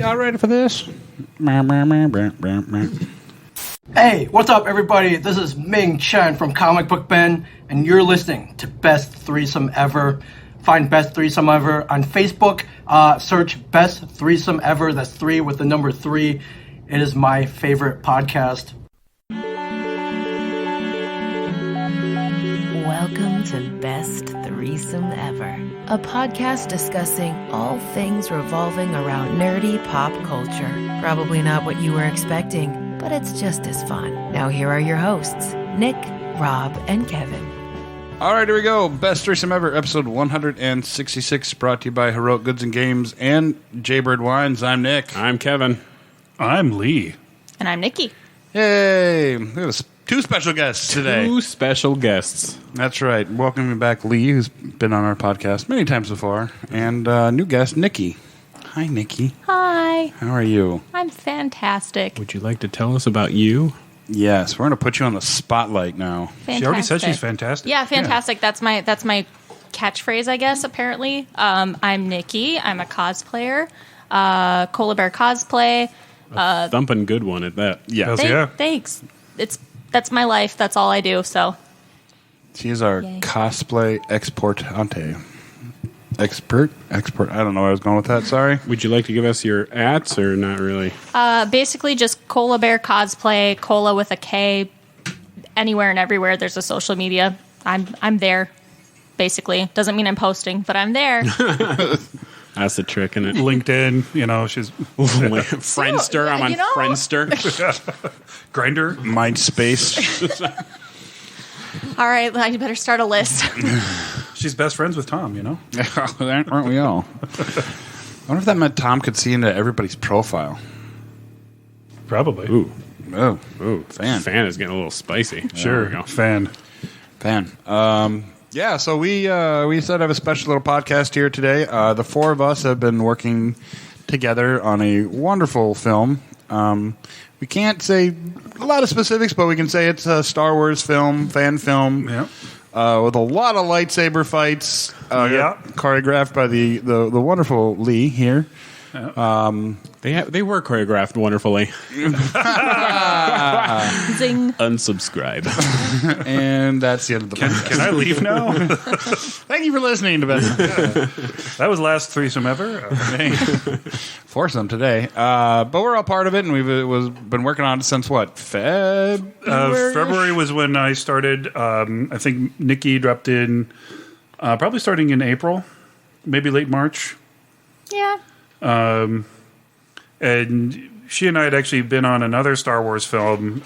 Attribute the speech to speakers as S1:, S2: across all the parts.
S1: Y'all ready for this?
S2: Hey, what's up, everybody? This is Ming Chen from Comic Book Ben, and you're listening to Best Threesome Ever. Find Best Threesome Ever on Facebook. Search Best Threesome Ever. That's 3 with the number 3. It is my favorite podcast.
S3: Welcome to Best Threesome Ever, a podcast discussing all things revolving around nerdy pop culture. Probably not what you were expecting, but it's just as fun. Now here are your hosts, Nick, Rob, and Kevin.
S1: All right, here we go. Best Threesome Ever, episode 166, brought to you by Heroic Goods and Games and Jaybird Wines. I'm Nick.
S4: I'm Kevin.
S5: I'm Lee.
S6: And I'm Nikki.
S1: Yay! We have 2 special guests today.
S4: 2 special guests.
S1: That's right. Welcoming back Lee, who's been on our podcast many times before, and new guest, Nikki. Hi, Nikki.
S6: Hi.
S1: How are you?
S6: I'm fantastic.
S4: Would you like to tell us about you?
S1: Yes, we're going to put you on the spotlight now.
S6: Fantastic.
S5: She already said she's fantastic.
S6: Yeah, fantastic. Yeah. That's my catchphrase, I guess, apparently. I'm Nikki. I'm a cosplayer. Kola Bear Cosplay.
S4: Thumping good one at that.
S1: Yeah.
S6: Thanks. That's my life. That's all I do, so.
S1: She's our cosplay exportante. Export? I don't know where I was going with that, sorry.
S4: Would you like to give us your ats or not really?
S6: Basically just Kola Bear Cosplay, Kola with a K. Anywhere and everywhere there's a social media. I'm there, basically. Doesn't mean I'm posting, but I'm there.
S4: That's the trick in it.
S5: LinkedIn, she's
S4: Friendster. I'm on Friendster.
S5: Grinder.
S1: Mindspace.
S6: All right, I better start a list.
S5: She's best friends with Tom,
S1: Aren't we all? I wonder if that meant Tom could see into everybody's profile.
S5: Probably.
S4: Ooh.
S1: Oh, fan.
S4: Fan is getting a little spicy.
S5: Sure.
S4: There we go.
S5: Fan.
S1: Yeah, so we said I have a special little podcast here today. The 4 of us have been working together on a wonderful film. We can't say a lot of specifics, but we can say it's a Star Wars film, fan film, with a lot of lightsaber fights, choreographed by the wonderful Lee here.
S4: They were choreographed wonderfully.
S6: Zing.
S4: Unsubscribe.
S1: And that's the end of the podcast.
S5: Can I leave now?
S1: Thank you for listening to
S5: That was last threesome ever.
S1: Foursome today. But we're all part of it, and we've been working on it since what?
S5: February was when I started. I think Nikki dropped in probably starting in April, maybe late March.
S6: Yeah.
S5: And she and I had actually been on another Star Wars film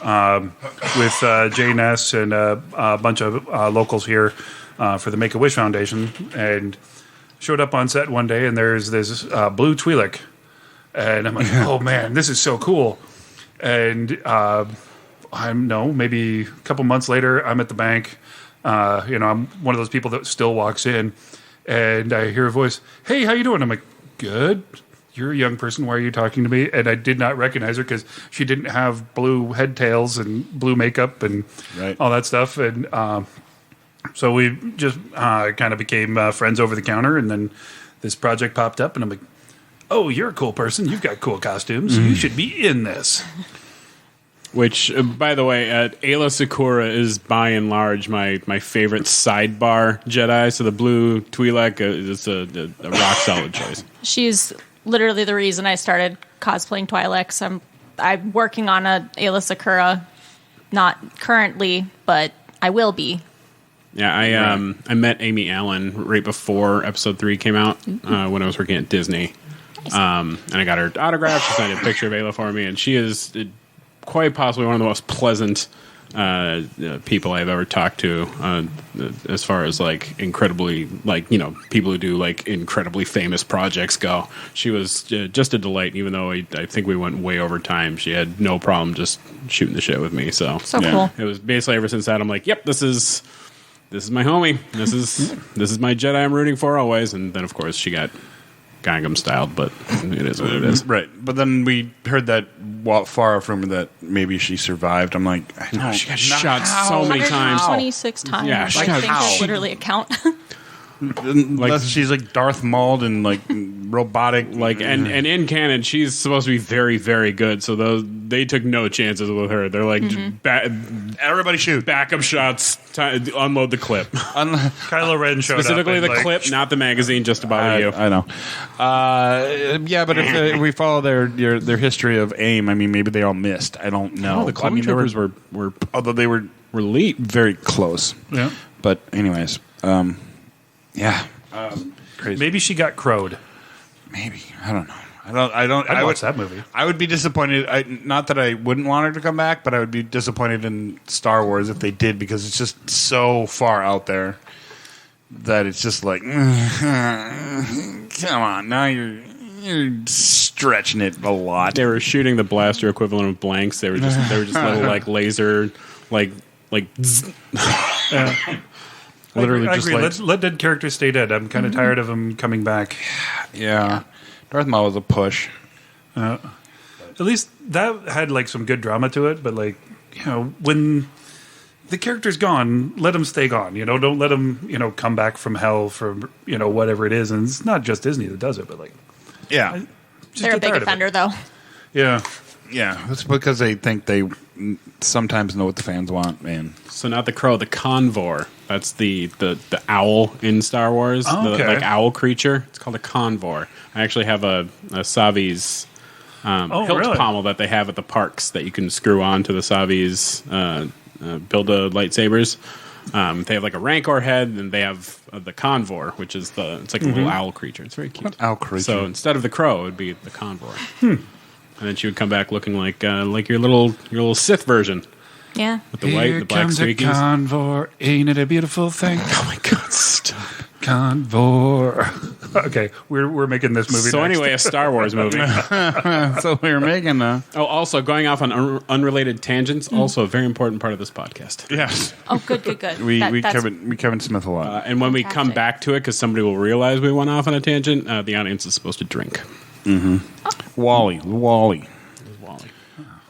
S5: with Jay Ness and a bunch of locals here for the Make-A-Wish Foundation, and showed up on set one day, and there's this blue Twi'lek, and I'm like, oh man, this is so cool. And maybe a couple months later, I'm at the bank. I'm one of those people that still walks in, and I hear a voice, "Hey, how you doing?" I'm like, "Good." "You're a young person. Why are you talking to me?" And I did not recognize her because she didn't have blue head tails and blue makeup and all that stuff. And so we just kind of became friends over the counter. And then this project popped up, and I'm like, "Oh, you're a cool person. You've got cool costumes. You should be in this."
S4: Which, by the way, Ayla Secura is by and large my favorite sidebar Jedi. So the blue Twi'lek is a rock solid choice.
S6: She's literally the reason I started cosplaying Twi'leks. I'm working on a Ayla Sakura, not currently, but I will be.
S4: Yeah, I met Amy Allen right before Episode 3 came out when I was working at Disney. And I got her autograph. She signed a picture of Ayla for me, and she is quite possibly one of the most pleasant people I've ever talked to, as far as incredibly people who do incredibly famous projects go. She was just a delight, even though I think we went way over time. She had no problem just shooting the shit with me. So
S6: cool.
S4: It was basically ever since that I'm like, yep, this is my homie. This is my Jedi I'm rooting for always. And then of course she got Gangnam styled, but it is what it is.
S1: Right. But then we heard that far from her that maybe she survived. I'm like,
S4: no, she got shot so many times.
S6: 26 times.
S4: Yeah,
S6: I think there's literally a count.
S1: Unless she's like Darth Mauled and robotic.
S4: Like and in canon, she's supposed to be very, very good. So they took no chances with her. They're like,
S1: everybody shoot.
S4: backup shots, unload the clip.
S5: Kylo Ren showed
S4: Specifically
S5: up
S4: the clip, not the magazine, just to bother you.
S1: I know. Yeah, but if we follow their history of aim, I mean, maybe they all missed. I don't know.
S4: Oh, the clone troopers were
S1: although they were
S4: elite.
S1: very close.
S5: Yeah.
S1: But anyways, yeah. Crazy.
S5: Maybe she got crowed.
S1: Maybe. I don't know.
S5: I'd watch that movie.
S1: I would be disappointed. Not that I wouldn't want her to come back, but I would be disappointed in Star Wars if they did, because it's just so far out there that it's just like, come on, now you're stretching it a lot.
S4: They were shooting the blaster equivalent of blanks. They were just little like laser like literally
S5: I
S4: just
S5: agree.
S4: like
S5: Let dead characters stay dead. I'm kind of tired of them coming back.
S1: Yeah. Darth Maul was a push.
S5: At least that had like some good drama to it. But like, when the character's gone, let them stay gone. Don't let them come back from hell for whatever it is. And it's not just Disney that does it, but like,
S1: Yeah.
S6: They're a big offender, though.
S5: Yeah.
S1: Yeah. It's because they think they sometimes know what the fans want, man.
S4: so not the crow, the convor. That's the owl in Star Wars.
S5: Oh, okay.
S4: The like owl creature. It's called a convor. I actually have a Savi's hilt
S5: really?
S4: pommel that they have at the parks that you can screw on to the Savi's build-a lightsabers. They have like a Rancor head, and they have the convor, which is it's like a little owl creature. It's very cute.
S1: Owl creature.
S4: So instead of the crow, it would be the convor. And then she would come back looking like your little Sith version
S6: Yeah.
S4: with the white, the black streakies.
S5: Convor, ain't it a beautiful thing?
S4: Oh my god, stop!
S5: Convor. Okay, we're making this movie.
S4: So
S5: next.
S4: anyway, a Star Wars movie.
S1: So we were making
S4: Also going off on unrelated tangents. Also a very important part of this podcast.
S1: yes.
S6: Oh, good.
S1: We
S6: That's-
S1: Kevin Smith a lot.
S4: And when we come
S6: Fantastic.
S4: back to it, because somebody will realize we went off on a tangent, the audience is supposed to drink.
S1: Wally.
S4: Wally.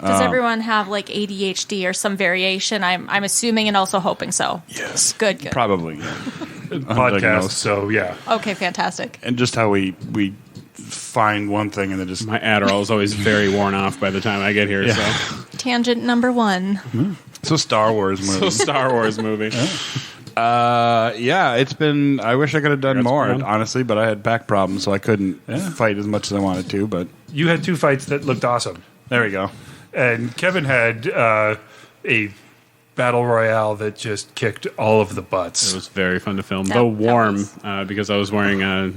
S6: Does everyone have like ADHD or some variation? I'm assuming and also hoping so.
S1: Yes.
S6: Good.
S1: Probably. Yeah.
S5: podcast.
S1: Undiagnosed.
S5: So yeah,
S6: Okay, fantastic.
S1: And just how we find one thing and then just
S4: My Adderall is always very worn off by the time I get here.
S1: Yeah.
S4: So
S6: Tangent number 1.
S1: so Star Wars movie.
S4: Star Wars movie.
S1: Yeah, it's been. I wish I could have done
S4: Congrats,
S1: more,
S4: Brown.
S1: honestly, but I had back problems, so I couldn't fight as much as I wanted to. But
S5: you had 2 fights that looked awesome,
S1: there we go.
S5: and Kevin had a battle royale that just kicked all of the
S4: It
S5: butts.
S4: was very fun to film,
S6: That-
S4: though
S6: that
S4: warm,
S6: was-
S4: because I was wearing a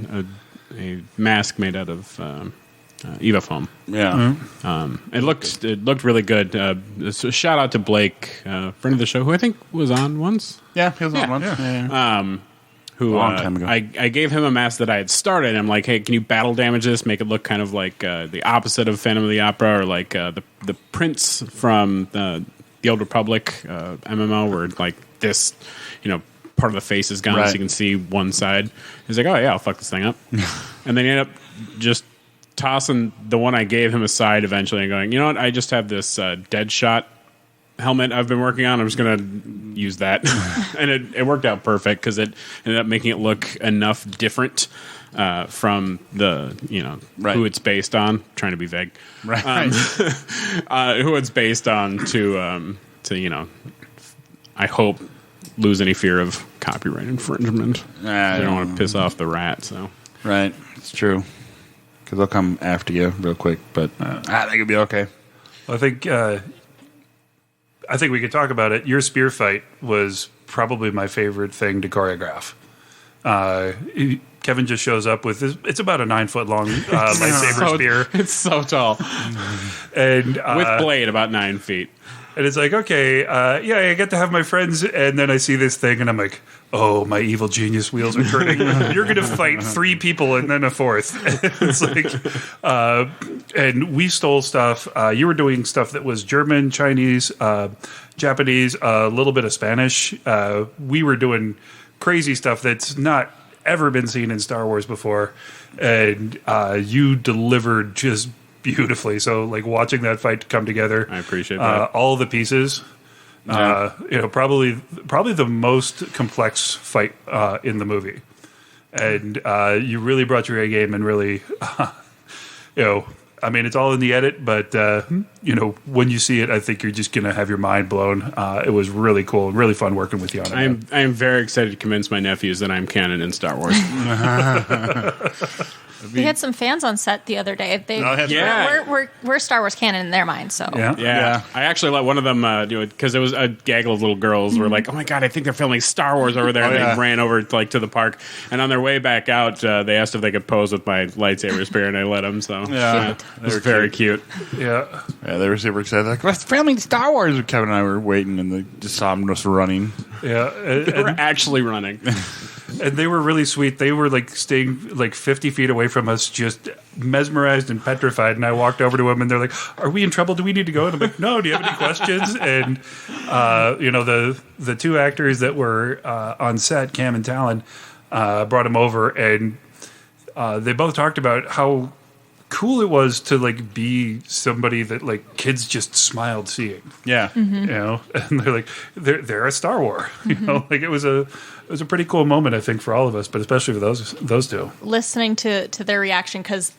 S4: mask made out of Eva foam.
S1: Yeah,
S4: It looked really good. So shout out to Blake, friend of the show, who I think was on once.
S1: yeah, he was on one. Yeah.
S4: Who
S1: Long time ago.
S4: I gave him a mask that I had started. I'm like, hey, can you battle damage this? Make it look kind of like the opposite of Phantom of the Opera, or like the Prince from the Old Republic MMO, where like this, part of the face is gone,
S1: Right.
S4: so you can see one side. He's like, oh yeah, I'll fuck this thing up, and then he ended up just tossing the one I gave him aside eventually, and going, you know what? I just have this Deadshot helmet I've been working on. I'm just gonna use that, and it worked out perfect because it ended up making it look enough different from the
S1: Right.
S4: who it's based on. Trying to be vague,
S1: Right.
S4: who it's based on to I hope lose any fear of copyright infringement. I don't want to piss off the rat. So
S1: Right. It's true. Because they'll come after you real quick, but I think it'll be okay.
S5: I think we could talk about it. Your spear fight was probably my favorite thing to choreograph. Kevin just shows up with this. It's about a 9-foot long lightsaber spear,
S4: it's so tall
S5: and
S4: with blade about 9 feet.
S5: and it's like, okay, I get to have my friends, and then I see this thing, and I'm like, oh, my evil genius wheels are turning. You're going to fight 3 people and then a 4th. It's like, and we stole stuff. You were doing stuff that was German, Chinese, Japanese, a little bit of Spanish. We were doing crazy stuff that's not ever been seen in Star Wars before, and you delivered just beautifully. So, like, watching that fight come together,
S4: I appreciate that.
S5: all the pieces. Probably the most complex fight in the movie. and you really brought your A game and really, I mean, it's all in the edit, but when you see it, I think you're just gonna have your mind blown. It was really cool and really fun working with you on it.
S4: I am very excited to convince my nephews that I'm canon in Star Wars.
S6: We had some fans on set the other day. We're Star Wars canon in their mind. So
S4: yeah. I actually let one of them do it because it was a gaggle of little girls were like, "Oh my god, I think they're filming Star Wars over there." And they ran over to the park, and on their way back out, they asked if they could pose with my lightsaber spear, and I let them. So it was very cute.
S5: Yeah,
S1: they were super excited. Like, we're filming Star Wars. Kevin and I were waiting, and they just saw them just running.
S5: Yeah,
S4: they were actually running.
S5: And they were really sweet. They were like staying like 50 feet away from us, just mesmerized and petrified. And I walked over to them, and they're like, "Are we in trouble? Do we need to go?" And I'm like, "No. Do you have any questions?" And the two actors that were on set, Cam and Talon, brought them over, and they both talked about how cool it was to like be somebody that like kids just smiled seeing.
S1: Yeah,
S5: and they're like they're a Star Wars. Like it was a pretty cool moment, I think, for all of us, but especially for those two.
S6: Listening to their reaction, because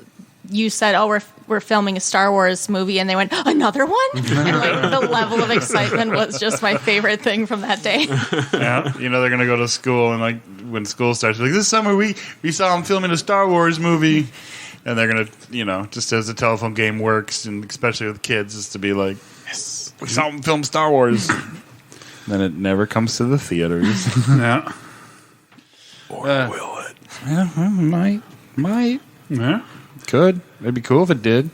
S6: you said, "Oh, we're filming a Star Wars movie," and they went, "Another one?" And like the level of excitement was just my favorite thing from that day.
S1: Yeah, they're gonna go to school, and like when school starts, like this summer we saw them filming a Star Wars movie. And they're going to, just as the telephone game works, and especially with kids, is to be like, yes, we saw them film Star Wars. Then it never comes to the theaters.
S5: Yeah.
S1: Or will it? Yeah, might.
S5: Yeah.
S1: Could. It'd be cool if it did.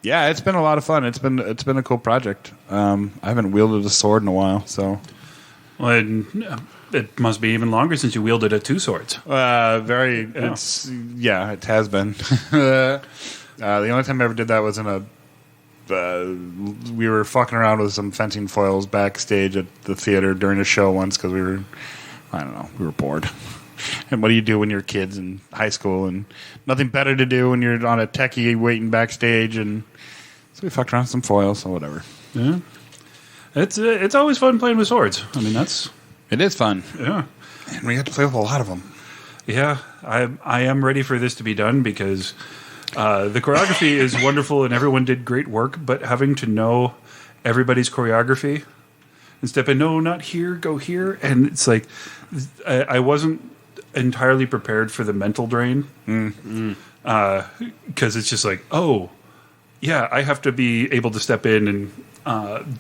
S1: Yeah, it's been a lot of fun. It's been a cool project. I haven't wielded a sword in a while, so.
S5: Well, it must be even longer since you wielded two swords.
S1: It has been. The only time I ever did that was in we were fucking around with some fencing foils backstage at the theater during a show once because we were bored. And what do you do when you're kids in high school and nothing better to do when you're on a techie waiting backstage? And so we fucked around with some foils, so whatever.
S5: Yeah, it's always fun playing with swords. I mean,
S1: it is fun.
S5: Yeah.
S1: And we got to play with a lot of them.
S5: Yeah, I am ready for this to be done because the choreography is wonderful and everyone did great work, but having to know everybody's choreography and step in, no, not here, go here. And it's like, I wasn't entirely prepared for the mental drain because it's just like, oh, yeah, I have to be able to step in and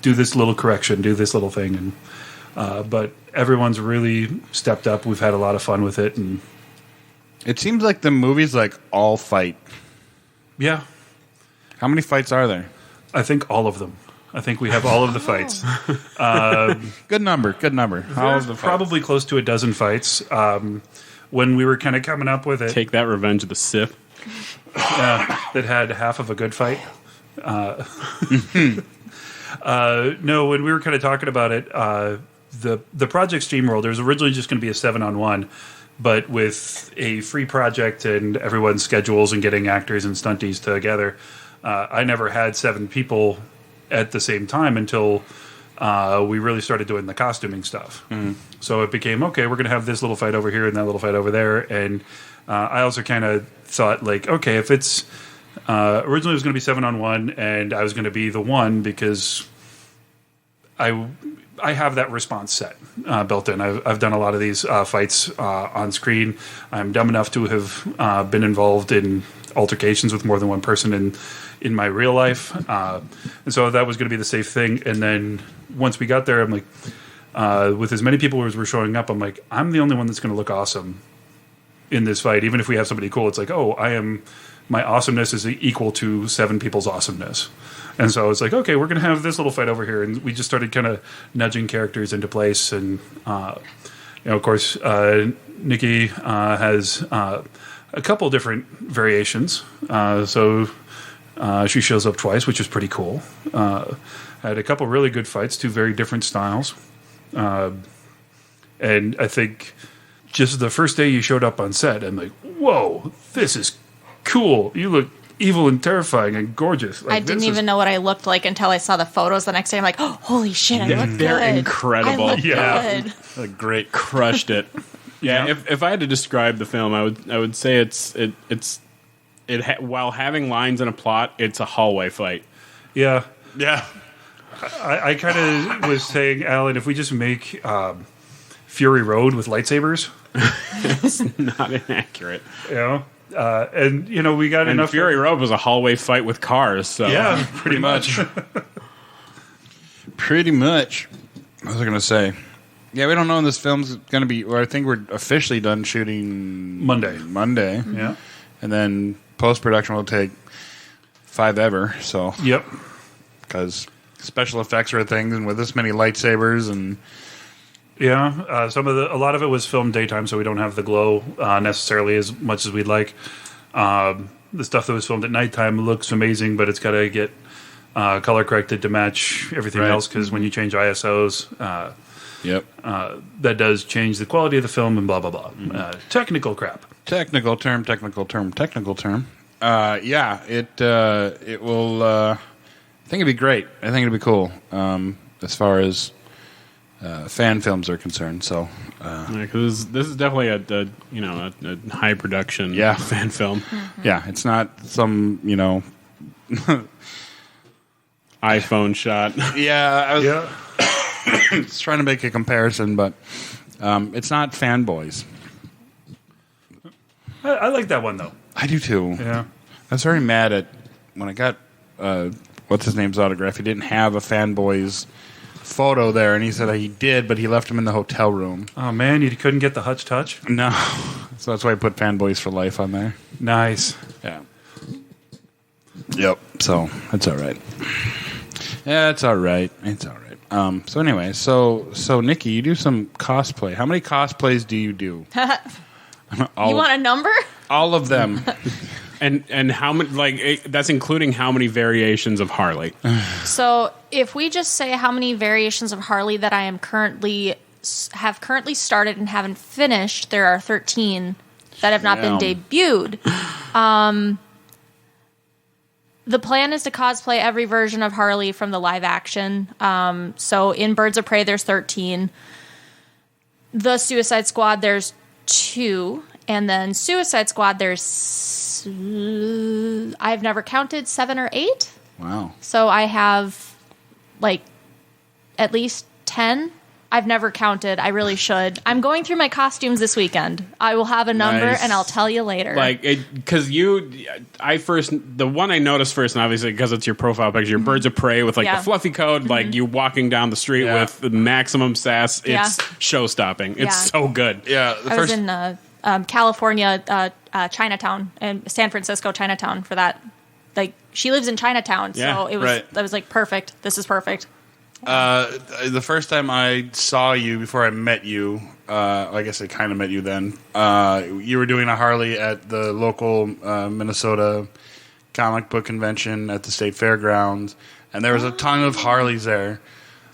S5: do this little correction, do this little thing. And but everyone's really stepped up. We've had a lot of fun with it. And
S1: it seems like the movie's like all fight.
S5: Yeah.
S1: How many fights are there?
S5: I think all of them. I think we have all of the fights.
S1: Good number.
S5: Probably close to a dozen fights. When we were kind of coming up with it.
S4: Take that, Revenge of the Sith.
S5: That had half of a good fight. No, when we were kind of talking about it, the Project Steamroll, there was originally just going to be a 7-on-1, but with a free project and everyone's schedules and getting actors and stunties together, I never had 7 people at the same time until we really started doing the costuming stuff. Mm. So it became, okay, we're going to have this little fight over here and that little fight over there. And I also kind of thought, like, okay, if it's originally it was going to be 7-on-1 and I was going to be the one because I have that response set built in. I've done a lot of these fights on screen. I'm dumb enough to have been involved in altercations with more than one person in my real life. And so that was going to be the safe thing. And then once we got there, I'm like, with as many people as were showing up, I'm like, I'm the only one that's going to look awesome in this fight. Even if we have somebody cool, it's like, oh, my awesomeness is equal to 7 people's awesomeness. And so it's like, okay, we're going to have this little fight over here. And we just started kind of nudging characters into place. And, of course, Nikki has a couple different variations. So she shows up twice, which is pretty cool. Had a couple really good fights, 2 very different styles. And I think just the first day you showed up on set, I'm like, whoa, this is cool. You look evil and terrifying and gorgeous. Like,
S6: I didn't even know what I looked like until I saw the photos the next day. I'm like, oh, holy shit, I look good.
S4: They're incredible.
S6: I look good.
S1: Great.
S4: Crushed it. Yeah, if I had to describe the film, I would say while having lines and a plot, it's a hallway fight.
S5: Yeah.
S1: Yeah.
S5: I kind of was saying, Alan, if we just make Fury Road with lightsabers,
S4: It's not inaccurate.
S5: you know, and you know we got
S4: And
S5: enough.
S4: Fury Road was a hallway fight with cars. So
S5: Yeah, pretty much.
S1: Pretty much. What was I going to say? Yeah, we don't know when this film's going to be. Well, I think we're officially done shooting
S5: Monday.
S1: Yeah. And then post-production will take 5 ever. So,
S5: Yep.
S1: because special effects are a thing, and with this many lightsabers and...
S5: Yeah, a lot of it was filmed daytime, so we don't have the glow necessarily as much as we'd like. The stuff that was filmed at nighttime looks amazing, but it's got to get color corrected to match everything
S1: Right.
S5: else. Because when you change ISOs,
S1: Yep.
S5: that does change the quality of the film and blah blah blah. Technical crap.
S1: Technical term. Yeah, it will... I think it'd be great. I think it'd be cool as far as... fan films are concerned, so
S4: because this is definitely a high production
S1: Yeah.
S4: fan film.
S1: yeah, it's not some
S4: iPhone shot.
S1: yeah. I was
S5: Yeah,
S1: just trying to make a comparison, but it's not fanboys.
S5: I like that one though.
S1: I do too.
S5: Yeah,
S1: I was very mad at when I got what's his name's autograph. He didn't have a fanboy's photo there, and he said he did, but he left him in the hotel room.
S5: oh man, you couldn't get the Hutch touch.
S1: No, so that's why I put fanboys for life on there.
S5: Nice.
S1: Yeah. Yep. So it's all right. Yeah, it's all right. It's all right. So anyway, so Nikki, you do some cosplay. How many cosplays do you do?
S6: You want a number?
S1: All of them.
S4: And how many? That's including how many variations of Harley?
S6: So if we just say how many variations of Harley that I am currently started and haven't finished, there are 13 that have not been debuted. The plan is to cosplay every version of Harley from the live action. So in Birds of Prey, there's 13. The Suicide Squad, there's 2. And then Suicide Squad, there's... I've never counted 7 or 8.
S1: Wow.
S6: So I have, at least 10. I've never counted. I really should. I'm going through my costumes this weekend. I will have a number,
S1: Nice.
S6: and I'll tell you later.
S4: Because the one I noticed first, and obviously because it's your profile picture, your Birds of Prey with
S6: Yeah.
S4: the fluffy coat, you walking down the street
S1: Yeah.
S4: with the maximum sass.
S6: Yeah.
S4: It's show stopping. It's
S6: Yeah.
S4: so good.
S1: Yeah.
S6: I was in California, Chinatown, and San Francisco, Chinatown for that. She lives in Chinatown,
S4: Yeah,
S6: so it was.
S1: right.
S6: I was perfect. This is perfect.
S1: The first time I saw you before I met you, I guess I kind of met you then. You were doing a Harley at the local Minnesota comic book convention at the state fairgrounds, and there was a ton of Harleys there,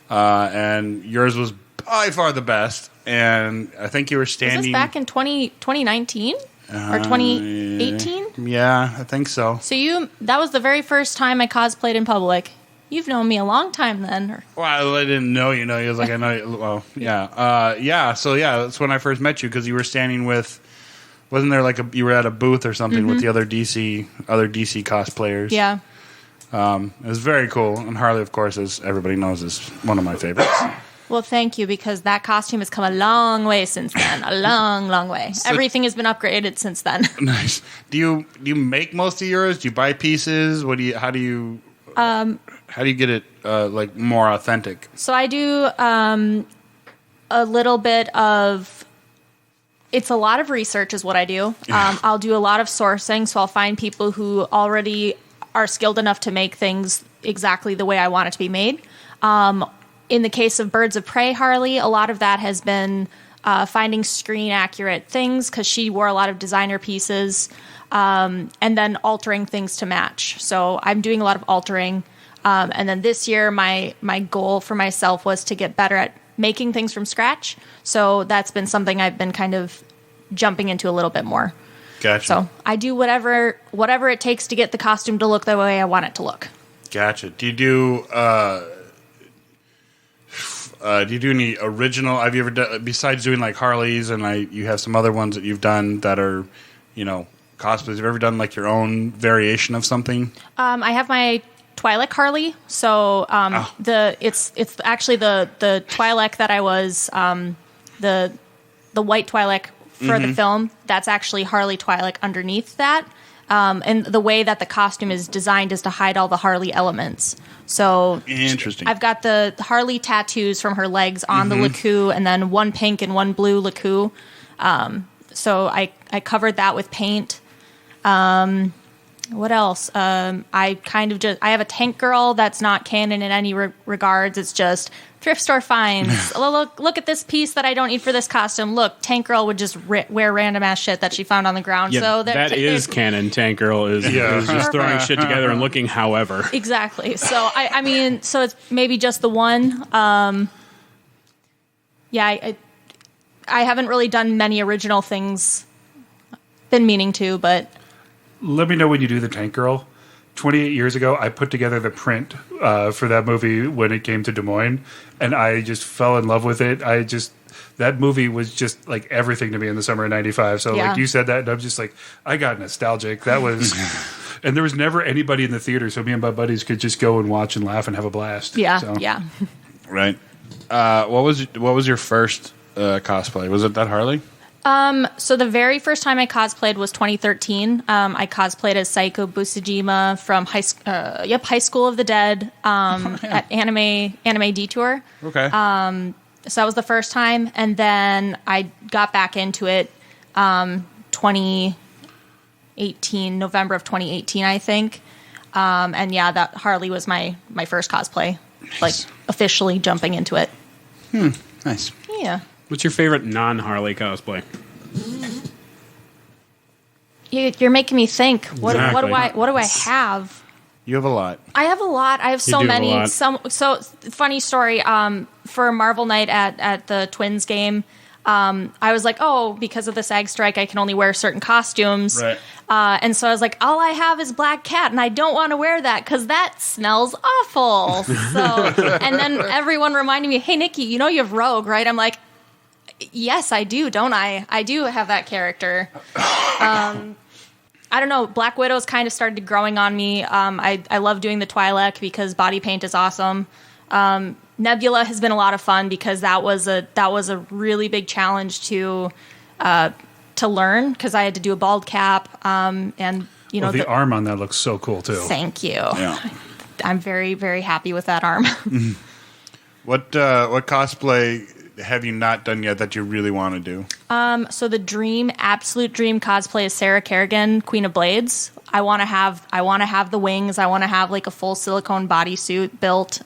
S1: and yours was by far the best. And I think you were
S6: Was
S1: standing.
S6: this back in 2019 or 2018?
S1: Yeah, I think so.
S6: So that was the very first time I cosplayed in public. You've known me a long time then.
S1: Well, I didn't know you. He was like, I know you. Well, yeah. So, that's when I first met you because you were standing with, wasn't there you were at a booth or something with the other DC cosplayers?
S6: Yeah.
S1: It was very cool. And Harley, of course, as everybody knows, is one of my favorites.
S6: Well, thank you, because that costume has come a long way since then. A long, long way. Everything has been upgraded since then.
S1: Nice. Do you make most of yours? Do you buy pieces? How do you get it more authentic?
S6: So I do a little bit of... It's a lot of research is what I do. I'll do a lot of sourcing, so I'll find people who already are skilled enough to make things exactly the way I want it to be made. In the case of Birds of Prey Harley, a lot of that has been finding screen-accurate things, because she wore a lot of designer pieces, and then altering things to match. So I'm doing a lot of altering. And then this year, my goal for myself was to get better at making things from scratch. So that's been something I've been kind of jumping into a little bit more.
S1: Gotcha.
S6: So I do whatever it takes to get the costume to look the way I want it to look.
S1: Gotcha. Do you do Do you do any original? Have you ever done, besides doing like Harleys and you have some other ones that you've done that are, cosplays? Have you ever done like your own variation of something?
S6: I have my Twi'lek Harley. So it's actually the Twi'lek that I was the white Twi'lek for the film. That's actually Harley Twi'lek underneath that. And the way that the costume is designed is to hide all the Harley elements. So
S1: interesting.
S6: I've got the Harley tattoos from her legs on the LeCou, and then one pink and one blue LeCou. So I covered that with paint. What else? I have a tank girl that's not canon in any regards. It's just thrift store finds. Look at this piece that I don't need for this costume. Look, tank girl would just wear random ass shit that she found on the ground.
S4: Yeah,
S6: so
S4: that is canon. Tank girl is just throwing shit together and looking however.
S6: Exactly. So I mean, so it's maybe just the one. I haven't really done many original things. Been meaning to, but.
S5: Let me know when you do the Tank Girl. 28 years ago, I put together the print for that movie when it came to Des Moines, and I just fell in love with it. That movie was just like everything to me in the summer of '95. So like you said that, and I'm just like, I got nostalgic. That was, and there was never anybody in the theater, so me and my buddies could just go and watch and laugh and have a blast.
S6: Yeah,
S5: so.
S6: yeah.
S1: Right. What was your first cosplay? Was it that Harley?
S6: So the very first time I cosplayed was 2013. I cosplayed as Saiko Busujima from High School of the Dead at Anime Detour.
S1: Okay.
S6: So that was the first time, and then I got back into it 2018, November of 2018, I think. And yeah, that Harley was my first cosplay, like officially jumping into it.
S1: Nice.
S6: Yeah.
S4: What's your favorite non-Harley cosplay?
S6: You're making me think. What do
S4: Exactly.
S6: I have?
S1: You have a lot.
S6: I have a lot. I have so
S4: do have a
S6: many.
S4: lot.
S6: So funny story. For Marvel Night at the Twins game, I was like, oh, because of the SAG strike, I can only wear certain costumes.
S1: Right.
S6: And so I was like, all I have is Black Cat, and I don't want to wear that because that smells awful. So, and then everyone reminded me, hey, Nikki, you have Rogue, right? I'm like, yes, I do, don't I? I do have that character. I don't know. Black Widow's kind of started growing on me. I love doing the Twi'lek because body paint is awesome. Nebula has been a lot of fun because that was a really big challenge to learn because I had to do a bald cap and
S5: The arm on that looks so cool too.
S6: Thank you.
S1: Yeah.
S6: I'm very, very happy with that arm.
S1: What cosplay have you not done yet that you really want to do?
S6: So the absolute dream cosplay is Sarah Kerrigan, Queen of Blades. I want to have the wings. I want to have like a full silicone bodysuit built.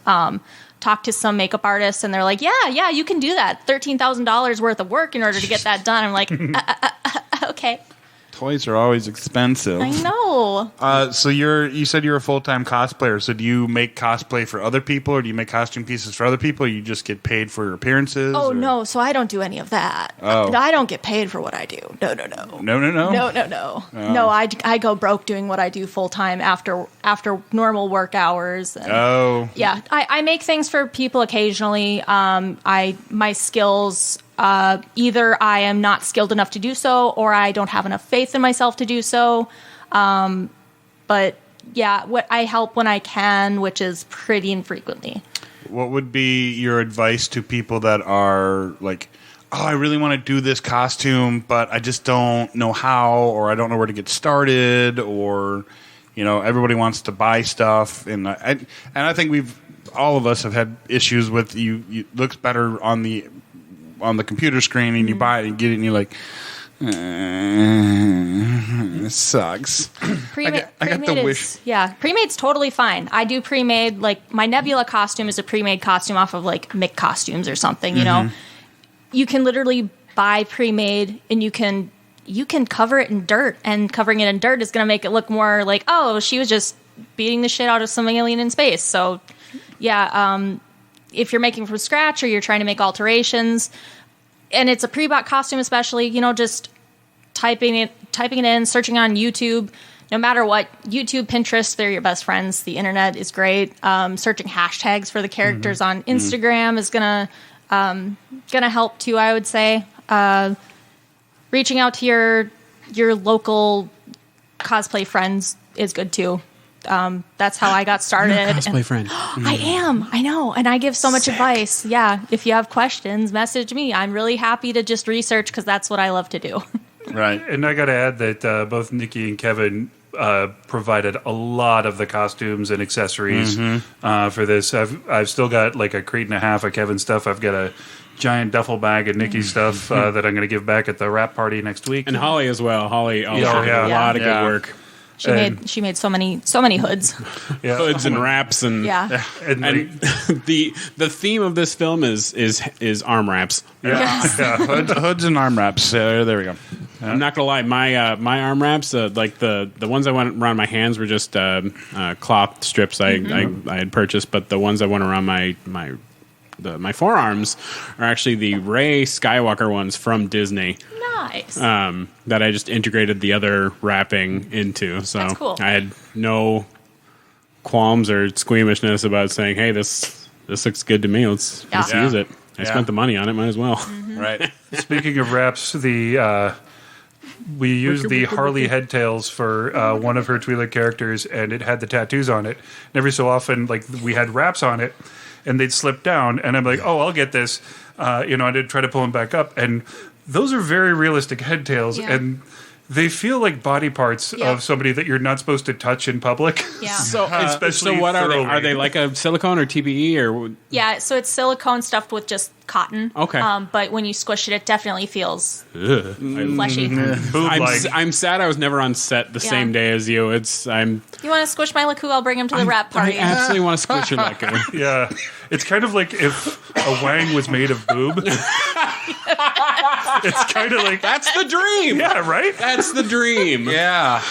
S6: Talk to some makeup artists, and they're like, yeah, you can do that. $13,000 worth of work in order to get that done. I'm like, okay.
S1: Toys are always expensive.
S6: I know.
S1: So you said you're a full-time cosplayer. So do you make cosplay for other people, or do you make costume pieces for other people? Or you just get paid for your appearances?
S6: Oh,
S1: or?
S6: no. So I don't do any of that.
S1: Oh.
S6: I don't get paid for what I do. No. No, I go broke doing what I do full-time after normal work hours. And, yeah. I make things for people occasionally. My skills... either I am not skilled enough to do so, or I don't have enough faith in myself to do so. But yeah, I help when I can, which is pretty infrequently.
S1: What would be your advice to people that are like, oh, I really want to do this costume, but I just don't know how, or I don't know where to get started, or everybody wants to buy stuff, and I think all of us have had issues with you looks better on the computer screen, and you buy it and get it, and you're like, this sucks. I got the wish.
S6: Yeah, pre-made's totally fine. I do pre-made, like my Nebula costume is a pre-made costume off of like Mick Costumes or something. You can literally buy pre-made, and you can cover it in dirt, and covering it in dirt is going to make it look more like, oh, she was just beating the shit out of some alien in space. So yeah. If you're making from scratch, or you're trying to make alterations, and it's a pre-bought costume especially, just typing it in, searching on YouTube, no matter what, YouTube, Pinterest, they're your best friends. The internet is great. Searching hashtags for the characters on Instagram is gonna help too, I would say. Reaching out to your local cosplay friends is good too. That's how I got started.
S4: You're a cosplay friend.
S6: I am. I know. And I give so much advice. Yeah. If you have questions, message me. I'm really happy to just research because that's what I love to do.
S1: Right.
S5: And I got to add that both Nikki and Kevin provided a lot of the costumes and accessories for this. I've still got like a crate and a half of Kevin's stuff. I've got a giant duffel bag of Nikki's stuff that I'm going to give back at the wrap party next week.
S4: And Holly as well. Holly also did a lot of good work.
S6: She made so many hoods.
S5: Yeah.
S4: Hoods and wraps and
S5: And
S4: the theme of this film is arm wraps.
S1: Hoods and arm wraps. There we go.
S4: I'm not gonna lie, my arm wraps, like the ones I went around my hands were just cloth strips I had purchased, but the ones I went around my forearms are actually the Rey Skywalker ones from Disney.
S6: Nice.
S4: That I just integrated the other wrapping into. So
S6: That's cool.
S4: I had no qualms or squeamishness about saying, "Hey, this looks good to me. Let's use it." I spent the money on it. Might as well.
S1: Right.
S5: speaking of wraps, we used the Harley headtails for one of her Twi'lek characters, and it had the tattoos on it. And every so often, like we had wraps on it, and they'd slip down, and I'm like, "Oh, I'll get this." I did try to pull them back up, and those are very realistic headtails, and they feel like body parts of somebody that you're not supposed to touch in public.
S6: Yeah.
S4: So
S5: Especially
S4: what are they?
S5: thoroughly.
S4: Are they like a silicone or TPE or?
S6: Yeah, so it's silicone stuffed with just cotton.
S4: Okay.
S6: But when you squish it, it definitely feels
S4: Ugh.
S6: fleshy.
S4: I'm sad I was never on set the same day as you.
S6: You want to squish my Laku? I'll bring him to the wrap party.
S4: I absolutely want to squish your Laku.
S5: Yeah, it's kind of like if a wang was made of boob. It's kind of like
S4: That's the dream.
S5: yeah, right.
S4: That's the dream.
S1: Yeah.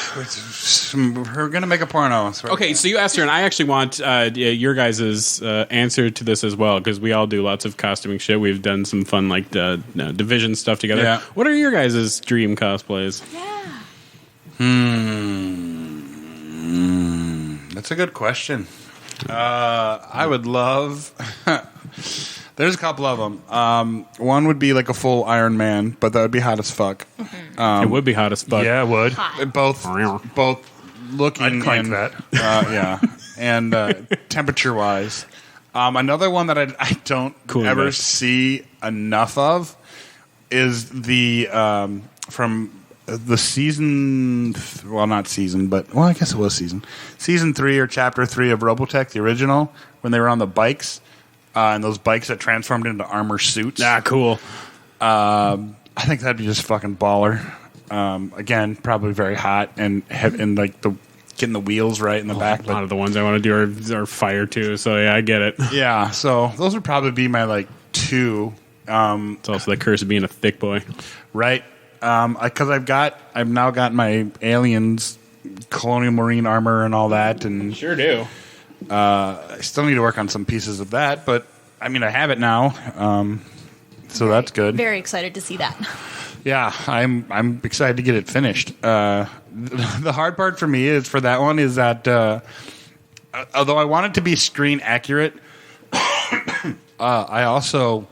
S1: We're going to make a porno.
S4: Okay, so you asked her, and I actually want your guys' answer to this as well, because we all do lots of costuming shit. We've done some fun, like, division stuff together.
S1: Yeah.
S4: What are your guys' dream cosplays?
S1: That's a good question. I would love... There's a couple of them. One would be like a full Iron Man, but that would be hot as fuck.
S4: It would be hot as fuck.
S5: Yeah, it would.
S1: Both looking
S5: I'd clank
S1: and,
S5: that.
S1: yeah, and temperature wise. Another one that I don't
S4: Cool
S1: ever
S4: guys.
S1: see enough of is the from the season. Well, not season, but I guess it was season 3 or chapter 3 of Robotech, the original, when they were on the bikes. And those bikes that transformed into armor suits.
S4: Ah, cool.
S1: I think that'd be just fucking baller. Again, probably very hot and like getting the wheels right in the back.
S4: A lot of the ones I want to do are fire too, so yeah, I get it.
S1: Yeah, so those would probably be my like 2.
S4: It's also the curse of being a thick boy.
S1: Right? Because I've now got my aliens, colonial marine armor and all that, and
S4: Sure do.
S1: I still need to work on some pieces of that, but I mean I have it now, so that's good.
S6: Very excited to see that.
S1: Yeah, I'm excited to get it finished. The hard part for me is for that one is that although I want it to be screen accurate, I also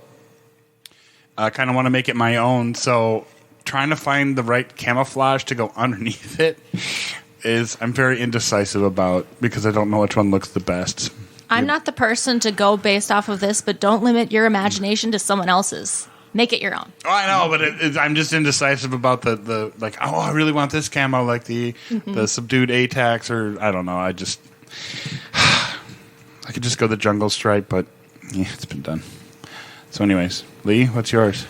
S1: kind of want to make it my own. So trying to find the right camouflage to go underneath it I'm very indecisive about because I don't know which one looks the best.
S6: I'm not the person to go based off of this, but don't limit your imagination to someone else's. Make it your own.
S1: Oh, I know, but I'm just indecisive about the like. Oh, I really want this camo, like the subdued ATAX, or I don't know. I could just go the jungle stripe, but yeah, it's been done. So, anyways, Lee, what's yours?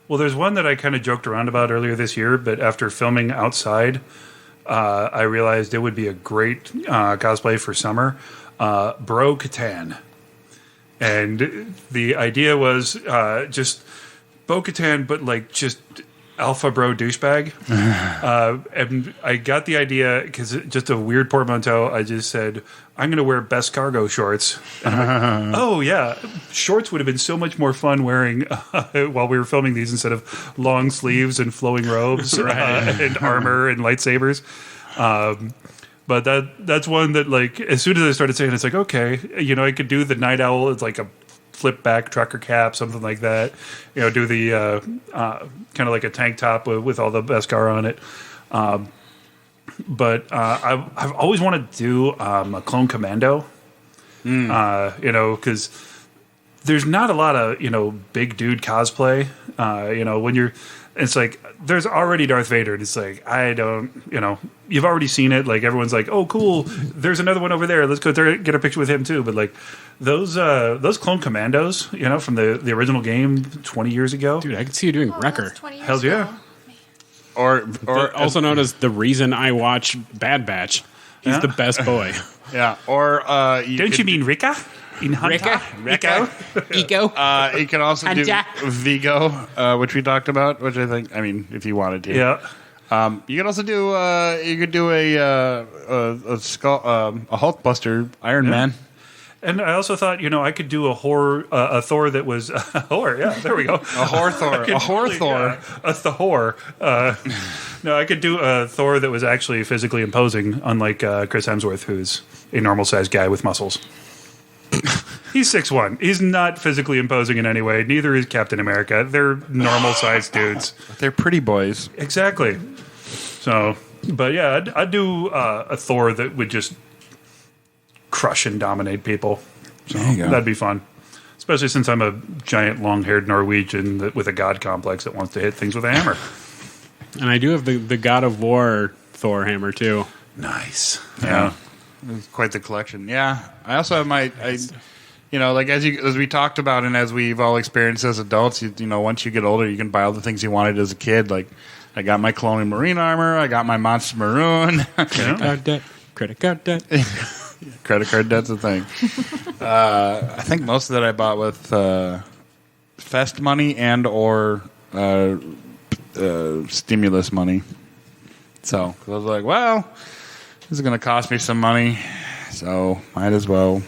S5: Well, there's one that I kind of joked around about earlier this year, but after filming outside, I realized it would be a great cosplay for summer. Bro Katan. And the idea was just Bo-Katan, but like just alpha bro douchebag. And I got the idea because just a weird portmanteau. I just said, I'm going to wear best cargo shorts. And I'm like, oh, yeah. Shorts would have been so much more fun wearing while we were filming these instead of long sleeves and flowing robes and armor and lightsabers. But that's one that, like, as soon as I started saying it, it's like, okay, I could do the Night Owl. It's like a flip back trucker cap, something like that. Do the kind of like a tank top with all the Beskar on it. But I've always wanted to do a clone commando. Because there's not a lot of big dude cosplay. When you're, it's like there's already Darth Vader. And it's like I don't, you've already seen it. Like everyone's like, oh, cool. There's another one over there. Let's go there, get a picture with him too. But like those clone commandos, from the original game 20 years ago.
S4: Dude, I could see you doing Wrecker.
S5: Hell yeah.
S1: Or
S4: Also known as the reason I watch Bad Batch. He's the best boy.
S1: Yeah. Or
S5: don't you mean Rika? In Hunter?
S4: Rico. Eco.
S1: You can also do
S4: Hunter.
S1: Vigo, which we talked about. Which I think, if you wanted to,
S5: Yeah.
S1: you can also do. You could do a skull, a Hulkbuster Iron Man.
S5: And I also thought, I could do a Thor that was a whore. Yeah, there we go.
S1: A whore Thor. A whore Thor.
S5: Yeah, a Thor. No, I could do a Thor that was actually physically imposing, unlike Chris Hemsworth, who's a normal-sized guy with muscles. He's 6'1". He's not physically imposing in any way. Neither is Captain America. They're normal-sized dudes.
S1: They're pretty boys.
S5: Exactly. So, but yeah, I'd do a Thor that would just crush and dominate people. So
S1: There you go.
S5: that'd be fun. Especially since I'm a giant long-haired Norwegian with a god complex that wants to hit things with a hammer.
S4: And I do have the God of War Thor hammer, too.
S5: Nice.
S1: Yeah. It's quite the collection. Yeah. I also have like as we talked about and as we've all experienced as adults, once you get older, you can buy all the things you wanted as a kid. Like I got my cloning marine armor. I got my monster maroon.
S4: Credit card debt. Credit card debt.
S1: Credit card debt's a thing. I think most of that I bought with fest money and or stimulus money. So I was like, well, this is going to cost me some money, so might as well.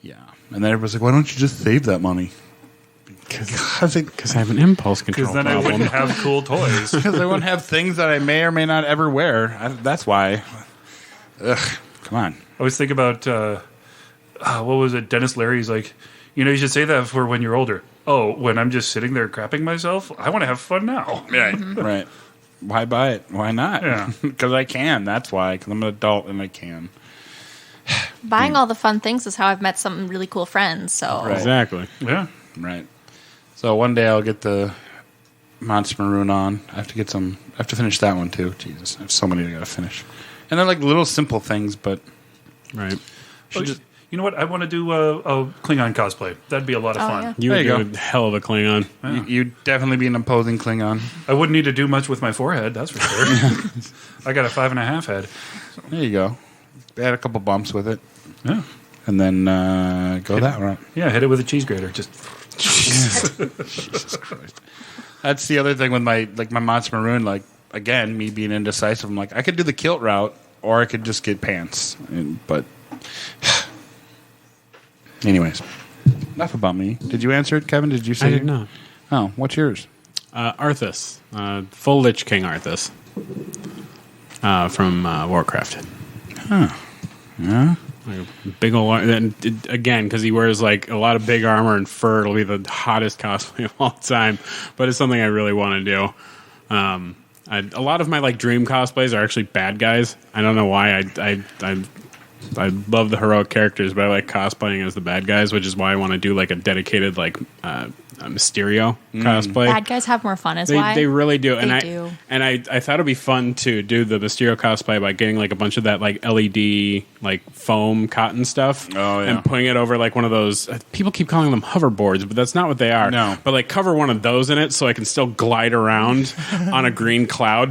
S1: Yeah. And then everybody's like, why don't you just save that money?
S4: Because I have an impulse control
S5: Because then I
S4: problem.
S5: wouldn't have cool toys.
S1: Because I wouldn't have things that I may or may not ever wear. That's why. Ugh, come on.
S5: I always think about, what was it? Dennis Leary's like, you should say that for when you're older. Oh, when I'm just sitting there crapping myself, I want to have fun now.
S1: Right. Right. Why buy it? Why not?
S5: Yeah.
S1: Because I can. That's why. Because I'm an adult and I can.
S6: Buying all the fun things is how I've met some really cool friends. So
S1: Right.
S4: Exactly.
S5: Yeah.
S1: Right. So one day I'll get the Monster Maroon on. I have to finish that one too. Jesus, I have so many I gotta finish. And they're like little simple things, but
S4: Right.
S5: You know what? I want to do a Klingon cosplay. That'd be a lot of fun.
S6: yeah.
S4: You
S1: There
S4: would
S1: you
S4: do
S1: go.
S4: a hell of a Klingon.
S1: you'd definitely be an imposing Klingon.
S5: I wouldn't need to do much with my forehead, that's for sure. I got a 5.5 head.
S1: There you go. Add a couple bumps with it,
S5: Yeah.
S1: and then go that route.
S5: Yeah, hit it with a cheese grater. Just
S1: Jesus Christ. That's the other thing with my Monster Maroon. Like again, me being indecisive. I'm like, I could do the kilt route, or I could just get pants. But anyways, enough about me. Did you answer it, Kevin? Did you say?
S4: I did not.
S1: Oh, what's yours?
S4: Arthas. Full Lich King Arthas. From Warcraft.
S1: Yeah.
S4: Like a big old, and again, because he wears like a lot of big armor and fur, it'll be the hottest cosplay of all time. But it's something I really want to do. A lot of my like dream cosplays are actually bad guys. I don't know why. I love the heroic characters, but I like cosplaying as the bad guys, which is why I want to do like a dedicated like Mysterio cosplay.
S6: bad guys have more fun. Is
S4: They,
S6: why
S4: they really do, and
S6: They
S4: I
S6: do.
S4: and I thought it'd be fun to do the Mysterio cosplay by getting like a bunch of that like LED like foam cotton stuff,
S1: Oh, yeah.
S4: and putting it over like one of those. People keep calling them hoverboards, but that's not what they are.
S1: No.
S4: But like cover one of those in it so I can still glide around on a green cloud.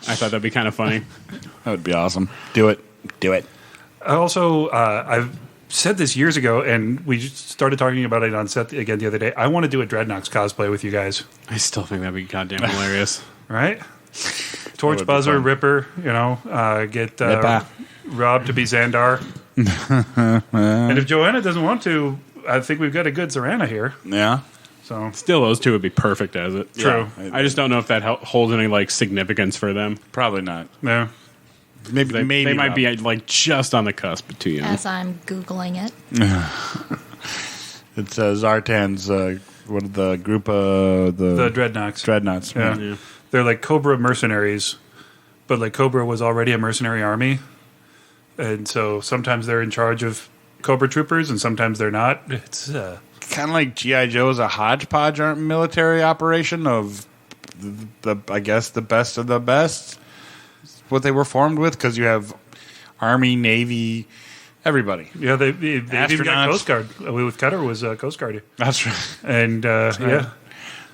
S4: I thought that'd be kind of funny.
S1: That would be awesome. Do it. Do it.
S5: I also said this years ago, and we just started talking about it on set again the other day. I want to do a Dreadnoks cosplay with you guys.
S4: I still think that'd be goddamn hilarious.
S5: Right? Torch Buzzer,
S1: fun.
S5: Ripper, get Robb to be Xandar. And if Joanna doesn't want to, I think we've got a good Zorana here.
S1: Yeah.
S5: So
S4: Still, those two would be perfect as it.
S5: True.
S1: Yeah.
S4: I just don't know if that holds any like significance for them.
S1: Probably not.
S5: yeah.
S1: Maybe
S4: They might
S1: not.
S4: be like just on the cusp of too young.
S6: As I'm Googling it.
S1: It's Zartan's what the group
S5: The
S1: the
S5: Dreadnoks.
S1: Dreadnoughts.
S5: Yeah.
S4: Yeah.
S5: They're like Cobra mercenaries, but like Cobra was already a mercenary army. And so sometimes they're in charge of Cobra troopers and sometimes they're not. It's
S1: Kind of like GI Joe is a hodgepodge military operation of the I guess the best of the best. What they were formed with, because you have Army, Navy, everybody.
S5: yeah, they've even got
S1: Astronauts.
S5: Coast Guard. With Cutter was Coast Guard.
S1: That's right.
S5: And yeah.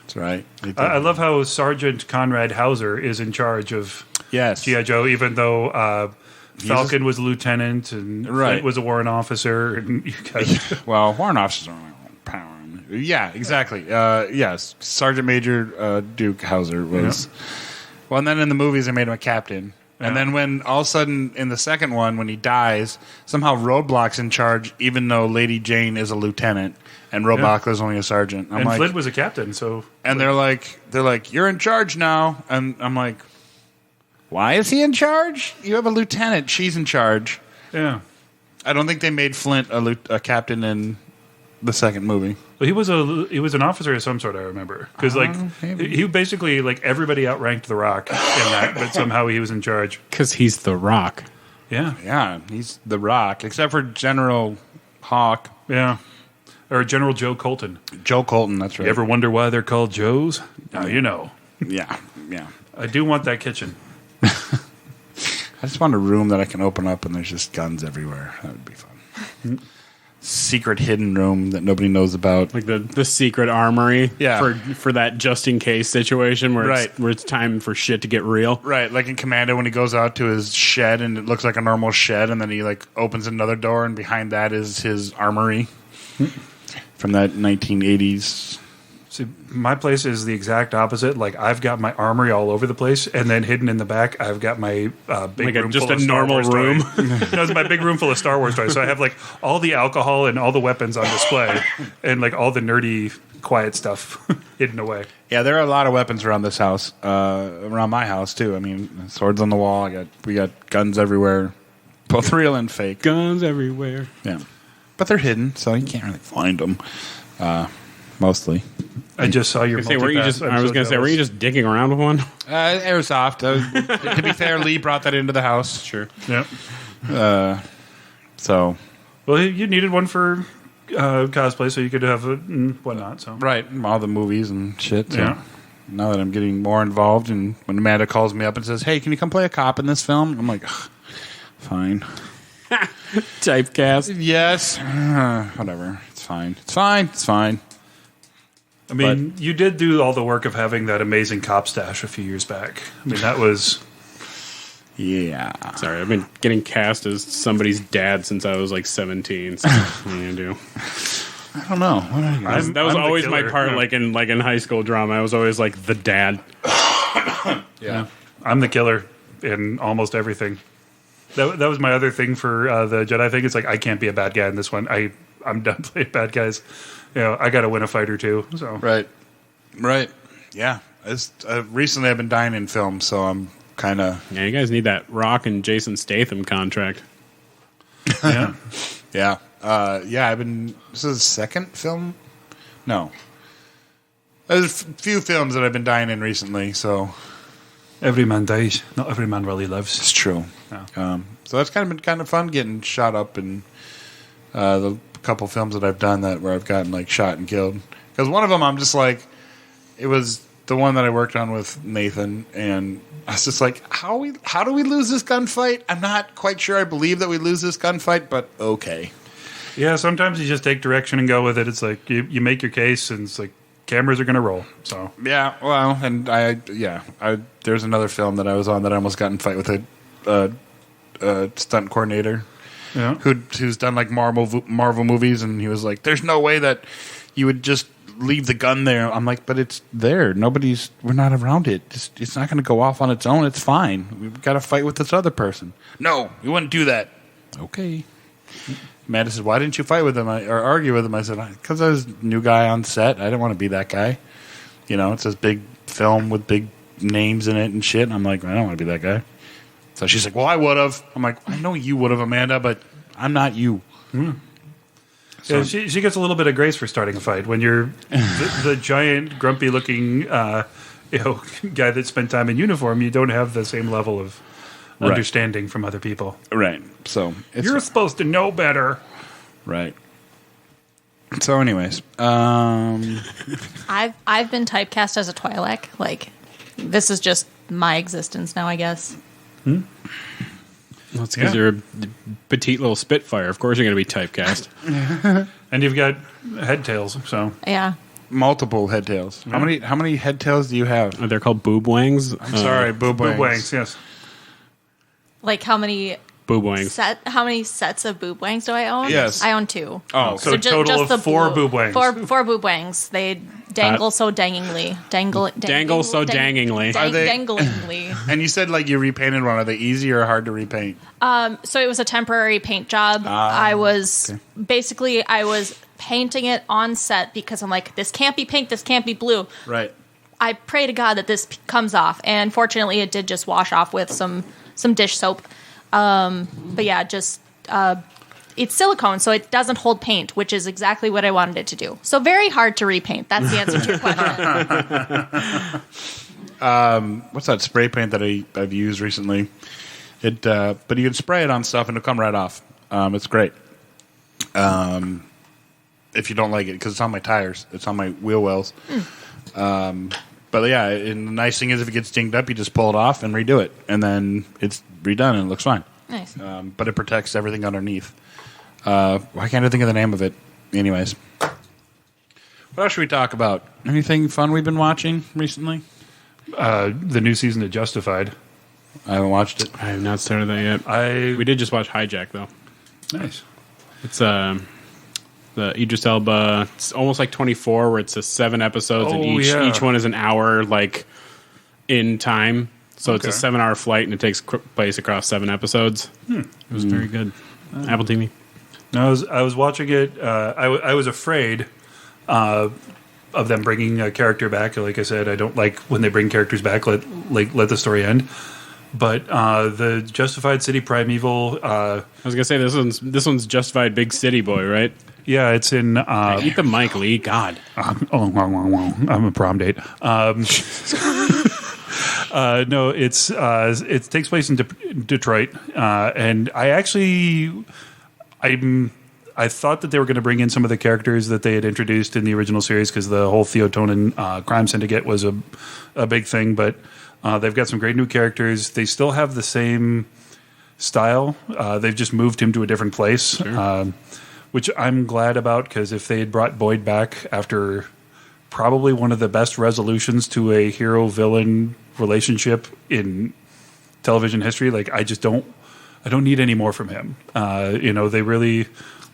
S1: That's right. They did.
S5: I love how Sergeant Conrad Hauser is in charge of
S1: Yes.
S5: G.I. Joe, even though Falcon was a lieutenant and
S1: Right.
S5: Flint was a warrant officer. And you guys,
S1: Well, warrant officers don't have power. Yeah, exactly. Yes, Sergeant Major Duke Hauser was. Well, and then in the movies they made him a captain. And then when all of a sudden in the second one, when he dies, somehow Roadblock's in charge, even though Lady Jane is a lieutenant and Roadblock was only a sergeant. I'm
S5: and
S1: like,
S5: Flint was a captain, so
S1: and they're like, you're in charge now, and I'm like, why is he in charge? You have a lieutenant; she's in charge.
S5: yeah.
S1: I don't think they made Flint a captain in the second movie.
S5: Well, he was an officer of some sort. I remember because
S1: maybe.
S5: he basically like everybody outranked The Rock in that, but somehow he was in charge.
S4: Because he's the Rock.
S5: Yeah,
S1: Yeah, he's the Rock, except for General Hawk,
S5: yeah. Or General Joe Colton.
S1: Joe Colton. That's right.
S5: You ever wonder why they're called Joes? Now you know.
S1: Yeah.
S5: I do want that kitchen.
S1: I just want a room that I can open up and there's just guns everywhere. That would be fun. Secret hidden room that nobody knows about.
S4: Like the secret armory
S1: Yeah.
S4: for that just in case situation where
S1: Right.
S4: where it's time for shit to get real.
S1: Right, like in Commando when he goes out to his shed and it looks like a normal shed, and then he like opens another door and behind that is his armory from that 1980s.
S5: See, my place is the exact opposite. Like I've got my armory all over the place, and then hidden in the back, I've got my big
S4: Like
S5: room
S4: just
S5: full
S4: a
S5: of Star
S4: normal
S5: Wars
S4: room.
S5: toys. No, it's my big room full of Star Wars toys. So I have like all the alcohol and all the weapons on display, and like all the nerdy, quiet stuff hidden away.
S1: Yeah, there are a lot of weapons around this house, around my house too. I mean, swords on the wall. We got guns everywhere, both real and fake.
S4: Guns everywhere.
S1: Yeah, but they're hidden, so you can't really find them. Mostly.
S5: I just saw your.
S4: I was
S5: multipass.
S4: gonna say, were you just dicking around with one?
S1: Airsoft. To be fair, Lee brought that into the house.
S4: Sure.
S5: Yeah.
S1: So
S5: Well, you needed one for cosplay, so you could have it and whatnot. So
S1: right, all the movies and shit. So
S5: Yeah.
S1: now that I'm getting more involved, and when Amanda calls me up and says, "Hey, can you come play a cop in this film?" I'm like, "Ugh, fine.
S4: Typecast.
S1: Yes, whatever. It's fine. It's fine. It's fine."
S5: I mean, you did do all the work of having that amazing cop stash a few years back. I mean, that was.
S1: Yeah.
S4: Sorry, I've been getting cast as somebody's dad since I was like 17. So what are you gonna do?
S1: I don't know. What are you guys-
S4: That was
S5: I'm the
S4: always my
S5: killer.
S4: part.
S5: Yeah.
S4: Like in high school drama, I was always like the dad.
S1: Yeah.
S5: I'm the killer in almost everything. That was my other thing for the Jedi thing. It's like I can't be a bad guy in this one. I'm done playing bad guys. You know, I got to win a fight or two. So
S1: Right. Yeah. Recently, I've been dying in film, so I'm kind of
S4: Yeah, you guys need that Rock and Jason Statham contract.
S5: yeah,
S1: yeah. I've been. This is the second film. No. There's a few films that I've been dying in recently, so
S5: every man dies. Not every man really lives.
S1: it's true.
S5: Yeah.
S1: So that's kind of been kind of fun getting shot up in the couple films that I've done where I've gotten like shot and killed. Because one of them, I'm just like, it was the one that I worked on with Nathan, and I was just like, how do we lose this gunfight? I'm not quite sure I believe that we lose this gunfight, but okay.
S5: Yeah, sometimes you just take direction and go with it. It's like you make your case, and it's like cameras are going to roll. So
S1: Yeah, well, and there's another film that I was on that I almost got in a fight with a stunt coordinator.
S5: Yeah.
S1: who's done like Marvel movies, and he was like, "There's no way that you would just leave the gun there." I'm like, "But it's there. We're not around it. It's not going to go off on its own. It's fine. We've got to fight with this other person." "No, we wouldn't do that." "Okay." Amanda said, "Why didn't you fight with him or argue with him?" I said, "Because I was a new guy on set. I didn't want to be that guy. It's this big film with big names in it and shit." And I'm like, "I don't want to be that guy." So she's like, "Well, I would have." I'm like, "I know you would have, Amanda, but I'm not you."
S5: So she gets a little bit of grace for starting a fight when you're the giant, grumpy-looking guy that spent time in uniform. You don't have the same level of understanding from other people.
S1: Right. So
S5: You're supposed to know better.
S1: Right. So, anyways,
S6: I've been typecast as a Twi'lek. Like, this is just my existence now, I guess.
S4: Well, it's because you're a petite little Spitfire. Of course, you're going to be typecast.
S5: And you've got head tails, so
S6: Yeah.
S1: multiple head tails. How many head tails do you have?
S4: They're called boob wangs.
S1: I'm sorry, boob
S5: boob
S1: wangs.
S5: wangs, yes.
S6: Like, how many
S4: Boob wangs.
S6: sets of boob wangs do I own?
S1: Yes.
S6: I own 2.
S1: Oh,
S5: So total of 4 boob wangs.
S6: Four boob wangs. They dangle so dangingly.
S4: Dangle so dangingly.
S1: Are they-
S6: Danglingly.
S1: and you said like you repainted one. Are they easy or hard to repaint?
S6: So it was a temporary paint job. I was painting it on set because I'm like, this can't be pink, this can't be blue.
S1: Right.
S6: I pray to God that this comes off, and fortunately, it did just wash off with some dish soap. But yeah, just it's silicone, so it doesn't hold paint, which is exactly what I wanted it to do. So very hard to repaint. That's the answer to your question.
S1: What's that spray paint that I've used recently? But you can spray it on stuff and it'll come right off. It's great. If you don't like it, because it's on my tires, it's on my wheel wells. But yeah, and the nice thing is if it gets dinged up, you just pull it off and redo it, and then it's redone and it looks fine.
S6: Nice.
S1: But it protects everything underneath. Why can't I think of the name of it? Anyways, what else should we talk about? Anything fun we've been watching recently?
S5: The new season of Justified.
S1: I haven't watched it.
S4: I have not started that yet. We did just watch Hijack, though.
S5: Nice.
S4: It's the Idris Elba. It's almost like 24, where it's 7 episodes, and each one is an hour, like in time. So it's a 7-hour flight, and it takes place across 7 episodes. It was very good. Apple TV.
S5: No, I was watching it. I was afraid of them bringing a character back. Like I said, I don't like when they bring characters back. Let the story end. But the Justified City Primeval.
S4: I was gonna say this one's Justified Big City Boy, right?
S5: Yeah, it's in.
S4: Eat the mic, Lee. God.
S5: I'm a prom date. No, it takes place in Detroit, and I thought that they were going to bring in some of the characters that they had introduced in the original series because the whole Theotonin crime syndicate was a big thing, but they've got some great new characters. They still have the same style. They've just moved him to a different place, which I'm glad about, because if they had brought Boyd back after probably one of the best resolutions to a hero-villain relationship in television history, like I don't need any more from him. They really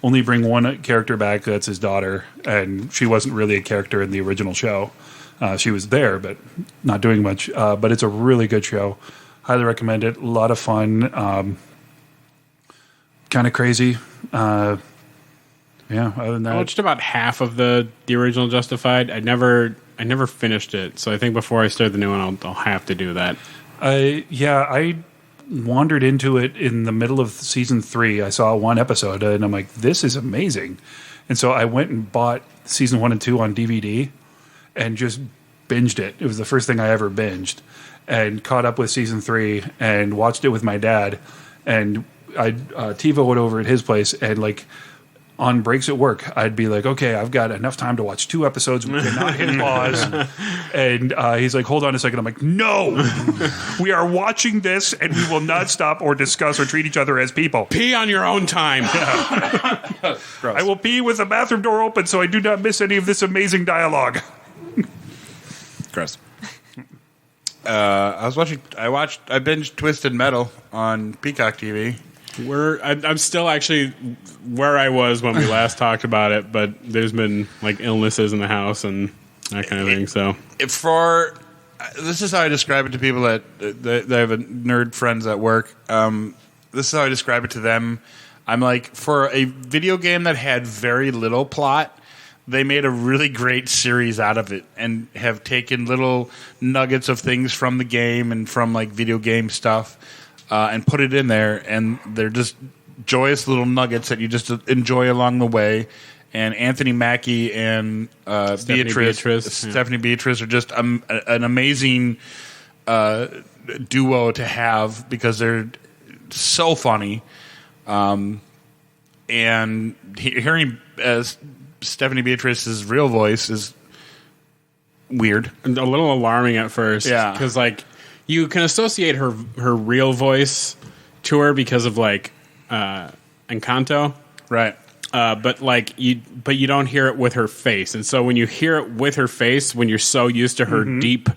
S5: only bring one character back, that's his daughter, and she wasn't really a character in the original show. She was there, but not doing much. But it's a really good show. Highly recommend it. A lot of fun. Kind of crazy. Other than that,
S4: I watched about half of the original Justified. I never finished it, so I think before I start the new one, I'll have to do that.
S5: I wandered into it in the middle of season 3. I saw one episode, and I'm like, this is amazing. And so I went and bought season 1 and 2 on DVD and just binged it. It was the first thing I ever binged, and caught up with season 3 and watched it with my dad. And I TiVoed over at his place, and like on breaks at work, I'd be like, okay, I've got enough time to watch 2 episodes. We cannot hit pause. And he's like, hold on a second. I'm like, no, we are watching this, and we will not stop or discuss or treat each other as people.
S4: Pee on your own time.
S5: I will pee with the bathroom door open so I do not miss any of this amazing dialogue.
S1: Gross. I binged Twisted Metal on Peacock TV.
S4: I'm still actually where I was when we last talked about it, but there's been like illnesses in the house and that kind of thing. So
S1: this is how I describe it to people that have a nerd friends at work. This is how I describe it to them. I'm like, for a video game that had very little plot, they made a really great series out of it and have taken little nuggets of things from the game and from like video game stuff and put it in there. And they're just joyous little nuggets that you just enjoy along the way. And Anthony Mackie and Stephanie Beatrice are just an amazing duo to have because they're so funny. And hearing Stephanie Beatrice's real voice is weird.
S4: And a little alarming at first.
S1: Yeah.
S4: Because, like, you can associate her real voice to her because of, like, Encanto.
S1: Right.
S4: But you don't hear it with her face. And so when you hear it with her face, when you're so used to her deep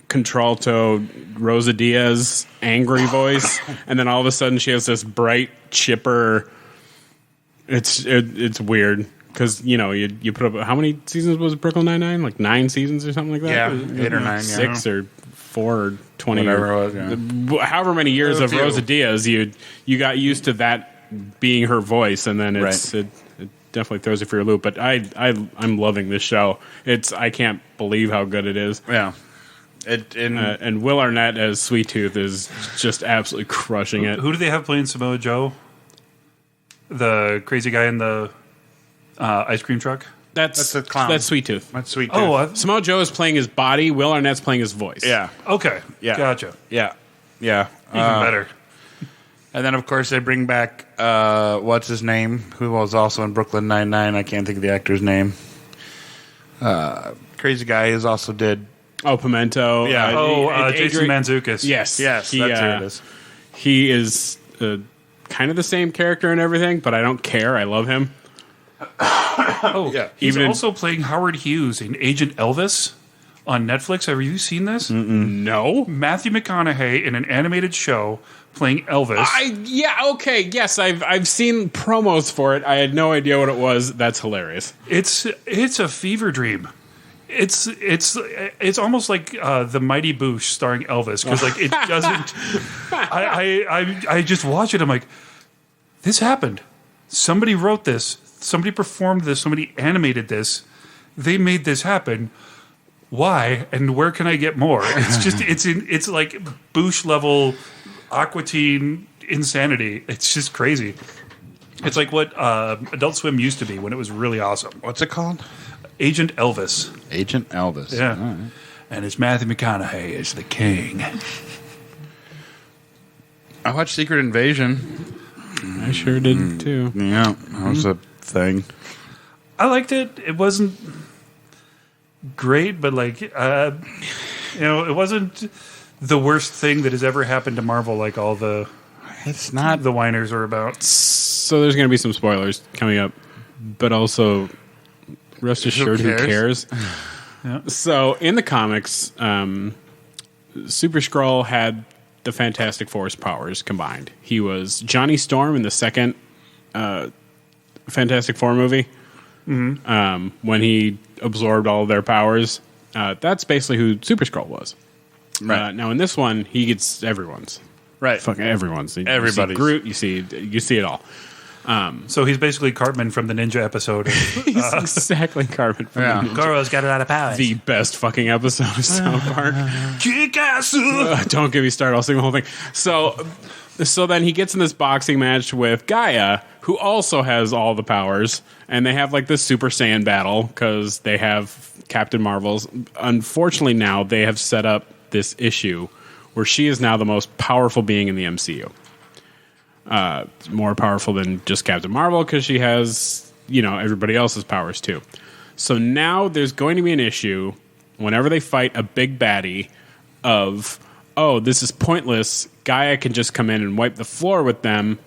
S4: contralto Rosa Diaz angry voice, and then all of a sudden she has this bright, chipper. It's weird because you put up how many seasons was Brooklyn Nine-Nine? Like 9 seasons or something like that.
S1: Yeah, 8 or 9.
S4: 6 or 4 or 20
S1: whatever it was. Yeah.
S4: However many years of Rosa Diaz, you got used to that being her voice, and then it definitely throws you for a loop. But I'm loving this show. I can't believe how good it is.
S1: Yeah.
S4: And Will Arnett as Sweet Tooth is just absolutely crushing it.
S5: Who do they have playing Samoa Joe? The crazy guy in the ice cream truck?
S4: That's
S1: the clown.
S4: That's Sweet Tooth.
S1: That's Sweet Tooth.
S5: Oh,
S4: Samoa Joe is playing his body. Will Arnett's playing his voice.
S1: Yeah.
S5: okay.
S1: Yeah.
S5: Gotcha.
S1: Yeah.
S5: Even better.
S1: And then, of course, they bring back, what's his name, who was also in Brooklyn Nine-Nine. I can't think of the actor's name. Crazy guy who also did...
S4: Oh, Pimento.
S1: Yeah.
S5: Jason Mantzoukas.
S4: Yes.
S1: That's who it is.
S4: He is kind of the same character and everything, but I don't care. I love him.
S5: Oh, yeah. He's
S4: Even
S5: also playing Howard Hughes in Agent Elvis on Netflix. Have you seen this?
S4: No.
S5: Matthew McConaughey in an animated show playing Elvis.
S4: Yes, I've seen promos for it. I had no idea what it was. That's hilarious.
S5: It's a fever dream. It's almost like the Mighty Boosh starring Elvis because like it doesn't. I just watch it. I'm like, this happened. Somebody wrote this. Somebody performed this. Somebody animated this. They made this happen. Why and where can I get more? It's just it's like Boosh level Aqua Teen insanity. It's just crazy. It's like what Adult Swim used to be when it was really awesome.
S1: What's it called?
S5: Agent Elvis.
S1: Agent Elvis.
S5: Yeah.
S1: All right.
S5: And it's Matthew McConaughey as the king.
S1: I watched Secret Invasion.
S4: I sure did too.
S1: Yeah, that was a thing.
S5: I liked it. It wasn't great, but like, it wasn't the worst thing that has ever happened to Marvel like all the
S1: It's not.
S5: the whiners are about.
S4: So there's going to be some spoilers coming up, but also rest assured, who cares?
S5: Yeah.
S4: So in the comics, Super Skrull had the Fantastic Four's powers combined. He was Johnny Storm in the second Fantastic Four movie. When he absorbed all of their powers. That's basically who Super Skrull was.
S1: Right.
S4: Now in this one, he gets everyone's.
S1: Right.
S4: Fucking everyone's.
S1: Everybody's.
S4: You see Groot, you see it all.
S5: So he's basically Cartman from the Ninja episode.
S4: He's exactly Cartman from
S1: Yeah.
S4: the Ninja.
S2: Goro's got a lot of powers.
S4: The best fucking episode of South Park.
S5: Kick-ass!
S4: Don't get me started. I'll sing the whole thing. So then he gets in this boxing match with Gaia, who also has all the powers, and they have like this Super Saiyan battle because they have Captain Marvel's. Unfortunately, now they have set up this issue where she is now the most powerful being in the MCU. More powerful than just Captain Marvel because she has, everybody else's powers too. So now there's going to be an issue whenever they fight a big baddie of, oh, this is pointless. Gaia can just come in and wipe the floor with them.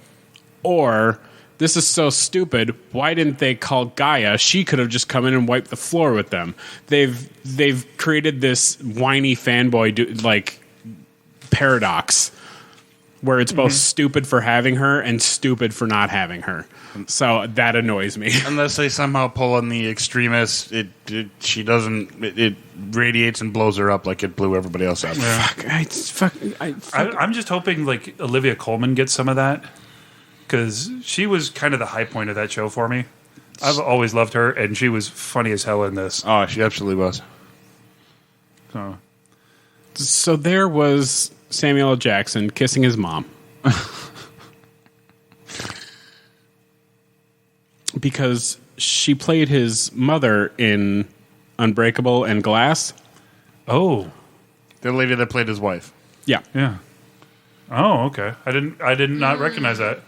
S4: Or, this is so stupid. Why didn't they call Gaia? She could have just come in and wiped the floor with them. They've created this whiny fanboy paradox where it's both stupid for having her and stupid for not having her. So that annoys me.
S1: Unless they somehow pull on the extremist, it radiates and blows her up like it blew everybody else up.
S5: Yeah. I'm just hoping like Olivia Colman gets some of that, because she was kind of the high point of that show for me. I've always loved her, and she was funny as hell in this.
S1: Oh, she absolutely was.
S4: So there was Samuel L. Jackson kissing his mom. Because she played his mother in Unbreakable and Glass.
S5: Oh.
S1: The lady that played his wife.
S4: Yeah.
S5: Yeah. Oh, okay. I did not recognize that.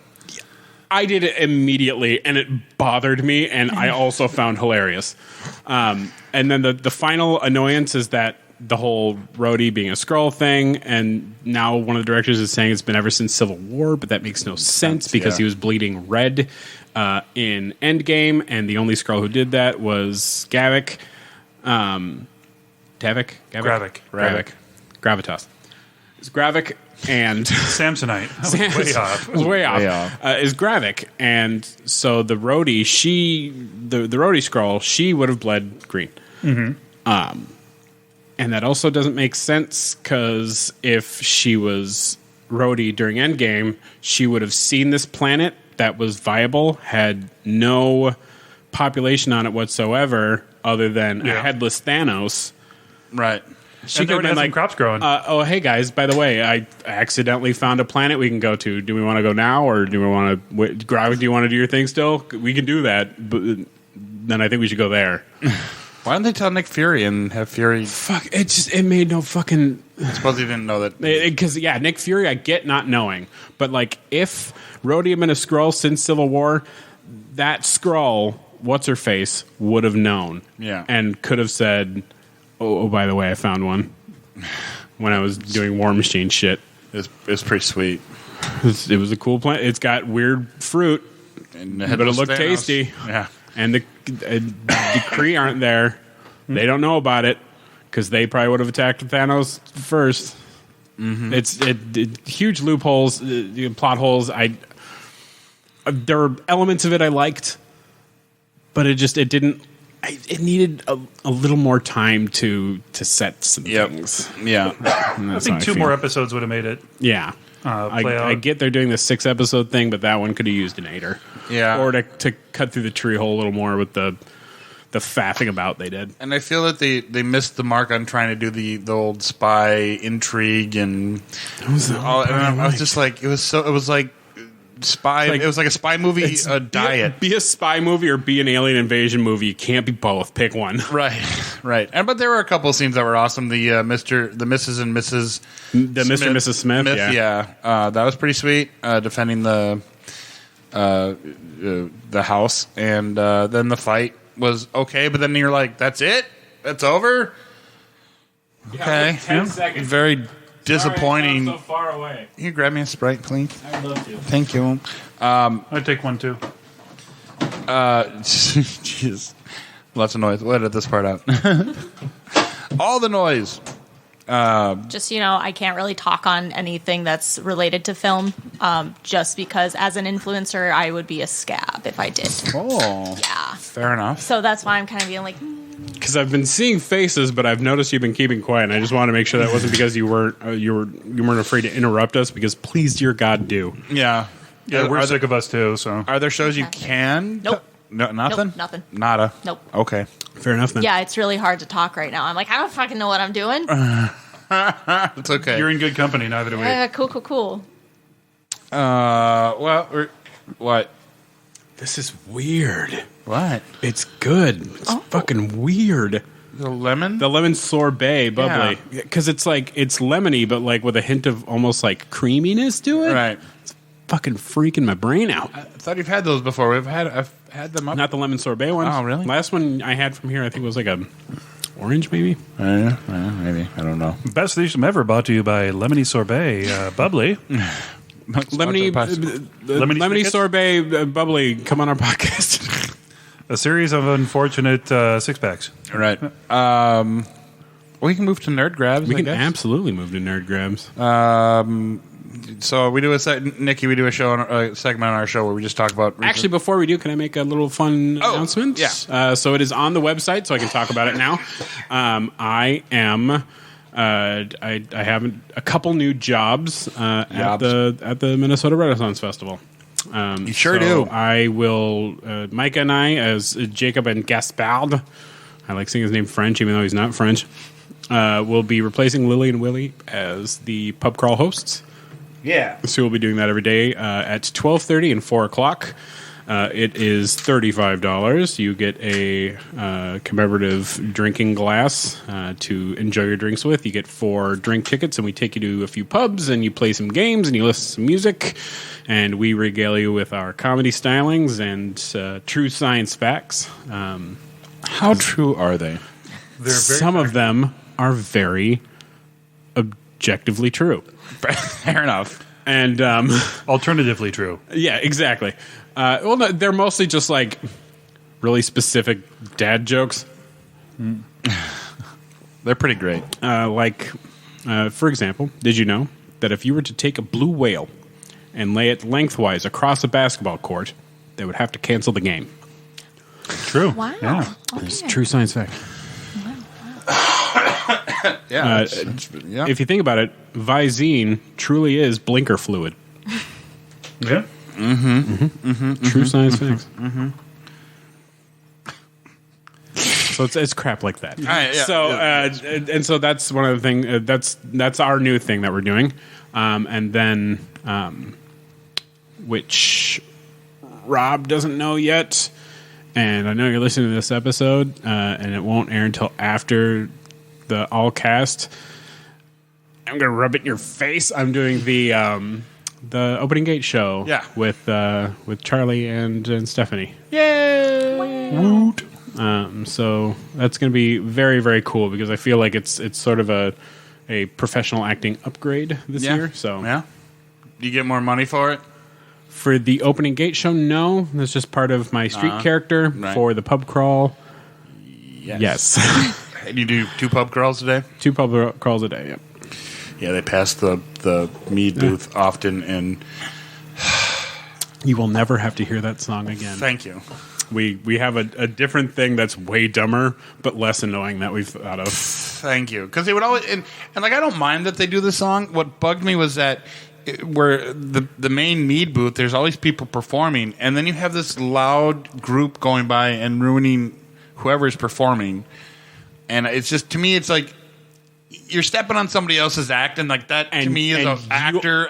S4: I did it immediately, and it bothered me, and I also found hilarious. And then the final annoyance is that the whole Rhodey being a Skrull thing, and now one of the directors is saying it's been ever since Civil War, but that makes no sense because he was bleeding red in Endgame, and the only Skrull who did that was Gravik. Gravitas. It's Gravik and
S5: Samsonite. That was way off.
S4: It was way off. Is Gravik, and so the Rhodey, the Rhodey Skrull, she would have bled green. And that also doesn't make sense because if she was Rhodey during Endgame, she would have seen this planet that was viable, had no population on it whatsoever other than a headless Thanos.
S1: Right.
S5: She could have been like crops growing.
S4: Oh, hey guys, by the way, I accidentally found a planet we can go to. Do we want to go now, or do we want to? Do you want to do your thing still? We can do that, but then I think we should go there.
S1: Why don't they tell Nick Fury and have Fury?
S4: Fuck! It made no fucking.
S1: I suppose he didn't know that.
S4: Because Nick Fury, I get not knowing, but like if Rhodey had been a Skrull since Civil War, that Skrull, what's her face, would have known, and could have said, "Oh, by the way, I found one." When I was doing War Machine shit,
S1: it's pretty sweet.
S4: It was a cool plant. It's got weird fruit, but it looked tasty.
S1: Yeah.
S4: And the Kree aren't there. They don't know about it because they probably would have attacked Thanos first. It's huge loopholes, plot holes. There were elements of it I liked, but it didn't. It needed a little more time to set some things.
S1: Yeah,
S5: I think two more episodes would have made it.
S4: Yeah. I get they're doing the 6-episode thing, but that one could have used an 8-er.
S1: Yeah.
S4: Or to cut through the tree hole a little more with the faffing about they did.
S1: And I feel that they missed the mark on trying to do the old spy intrigue and I was just like, it was like spy. It was like a spy movie, a diet.
S4: Be a spy movie or be an alien invasion movie. You can't be both. Pick one.
S1: Right. But there were a couple of scenes that were awesome. The Mrs. and Mrs.
S4: The Mr. and Mrs. Smith.
S1: Yeah. That was pretty sweet. Defending the house, and then the fight was okay. But then you're like, that's it. That's over. Okay.
S4: 10 seconds.
S1: Very disappointing.
S4: Sorry, I'm so far away.
S1: Can you grab me a Sprite, please?
S4: I'd love to.
S1: Thank you.
S5: I'd take one too.
S1: Jeez. Lots of noise. We'll edit this part out. All the noise.
S6: Just, I can't really talk on anything that's related to film, just because as an influencer, I would be a scab if I did.
S1: Oh.
S6: Yeah.
S1: Fair enough.
S6: So that's why I'm kind of being like...
S4: Because I've been seeing faces, but I've noticed you've been keeping quiet, and I just want to make sure that wasn't because you weren't afraid to interrupt us. Because please, dear God, do.
S1: Yeah.
S5: Yeah, we're sick of us too. So,
S1: are there shows you can?
S6: Nope.
S1: No, nothing.
S6: Nope, nothing.
S1: Nada.
S6: Nope.
S1: Okay.
S4: Fair enough. Then.
S6: Yeah, it's really hard to talk right now. I'm like, I don't fucking know what I'm doing.
S1: It's okay.
S5: You're in good company. Neither do we.
S6: Yeah, cool.
S1: Well, what?
S4: This is weird.
S1: What?
S4: It's good. It's fucking weird.
S1: The lemon?
S4: The lemon sorbet bubbly. Because it's lemony, but like with a hint of almost like creaminess to it.
S1: Right.
S4: It's fucking freaking my brain out.
S1: I thought you've had those before. I've had them up.
S4: Not the lemon sorbet ones.
S1: Oh, really?
S4: Last one I had from here, I think was like a orange, maybe.
S1: Maybe. I don't know.
S5: Best threesome ever, brought to you by Lemony Sorbet Bubbly.
S4: Lemony sorbet bubbly. Come on our podcast.
S5: A series of unfortunate six packs.
S1: Right. We can move to nerd grabs.
S4: We can absolutely move to nerd grabs.
S1: So we do Nikki, we do a segment on our show where we just talk about.
S4: Actually, before we do, can I make a little fun announcement?
S1: Yeah.
S4: So it is on the website, so I can talk about it now. I am. I have a couple new jobs at the Minnesota Renaissance Festival.
S1: You sure do.
S4: I will. Micah and I, as Jacob and Gaspard, I like saying his name French, even though he's not French. Will be replacing Lily and Willie as the pub crawl hosts.
S1: Yeah.
S4: So we'll be doing that every day at 12:30 and 4 o'clock. It is $35. You get a commemorative drinking glass to enjoy your drinks with. You get 4 drink tickets, and we take you to a few pubs, and you play some games, and you listen to some music, and we regale you with our comedy stylings and true science facts.
S1: How true are they?
S4: Some of them are very objectively true.
S1: Fair enough.
S4: And
S5: Alternatively true.
S4: yeah, exactly. Well, no, they're mostly just like really specific dad jokes.
S1: They're pretty great.
S4: For example, did you know that if you were to take a blue whale and lay it lengthwise across a basketball court, they would have to cancel the game?
S5: True.
S6: Wow.
S5: Yeah.
S4: It's true science fact.
S1: Yeah.
S4: If you think about it, Visine truly is blinker fluid.
S5: Yeah.
S4: True science facts. So it's crap like that.
S1: right, yeah,
S4: So
S1: yeah.
S4: And so that's one of the things. That's our new thing that we're doing, and then which Rob doesn't know yet. And I know you're listening to this episode, and it won't air until after the all cast. I'm gonna rub it in your face. I'm doing the opening gate show.
S1: Yeah.
S4: with Charlie and Stephanie.
S1: Yay!
S4: Woot. So that's gonna be very, very cool because I feel like it's sort of a professional acting upgrade this year. So
S1: yeah, you get more money for it.
S4: for the opening gate show, no, that's just part of my street character.
S1: Right.
S4: For the pub crawl, yes.
S1: And you do 2 pub crawls a day?
S4: 2 pub crawls a day. Yep.
S1: Yeah, they pass the mead booth often, and
S4: You will never have to hear that song again.
S1: thank you.
S4: We have a different thing that's way dumber but less annoying that we've thought of.
S1: Thank you. Because they would always, and like, I don't mind that they do the song. What bugged me was that where the main mead booth, there's always people performing, and then you have this loud group going by and ruining whoever's performing. And it's just, to me, it's like you're stepping on somebody else's act, and like that to me is an actor.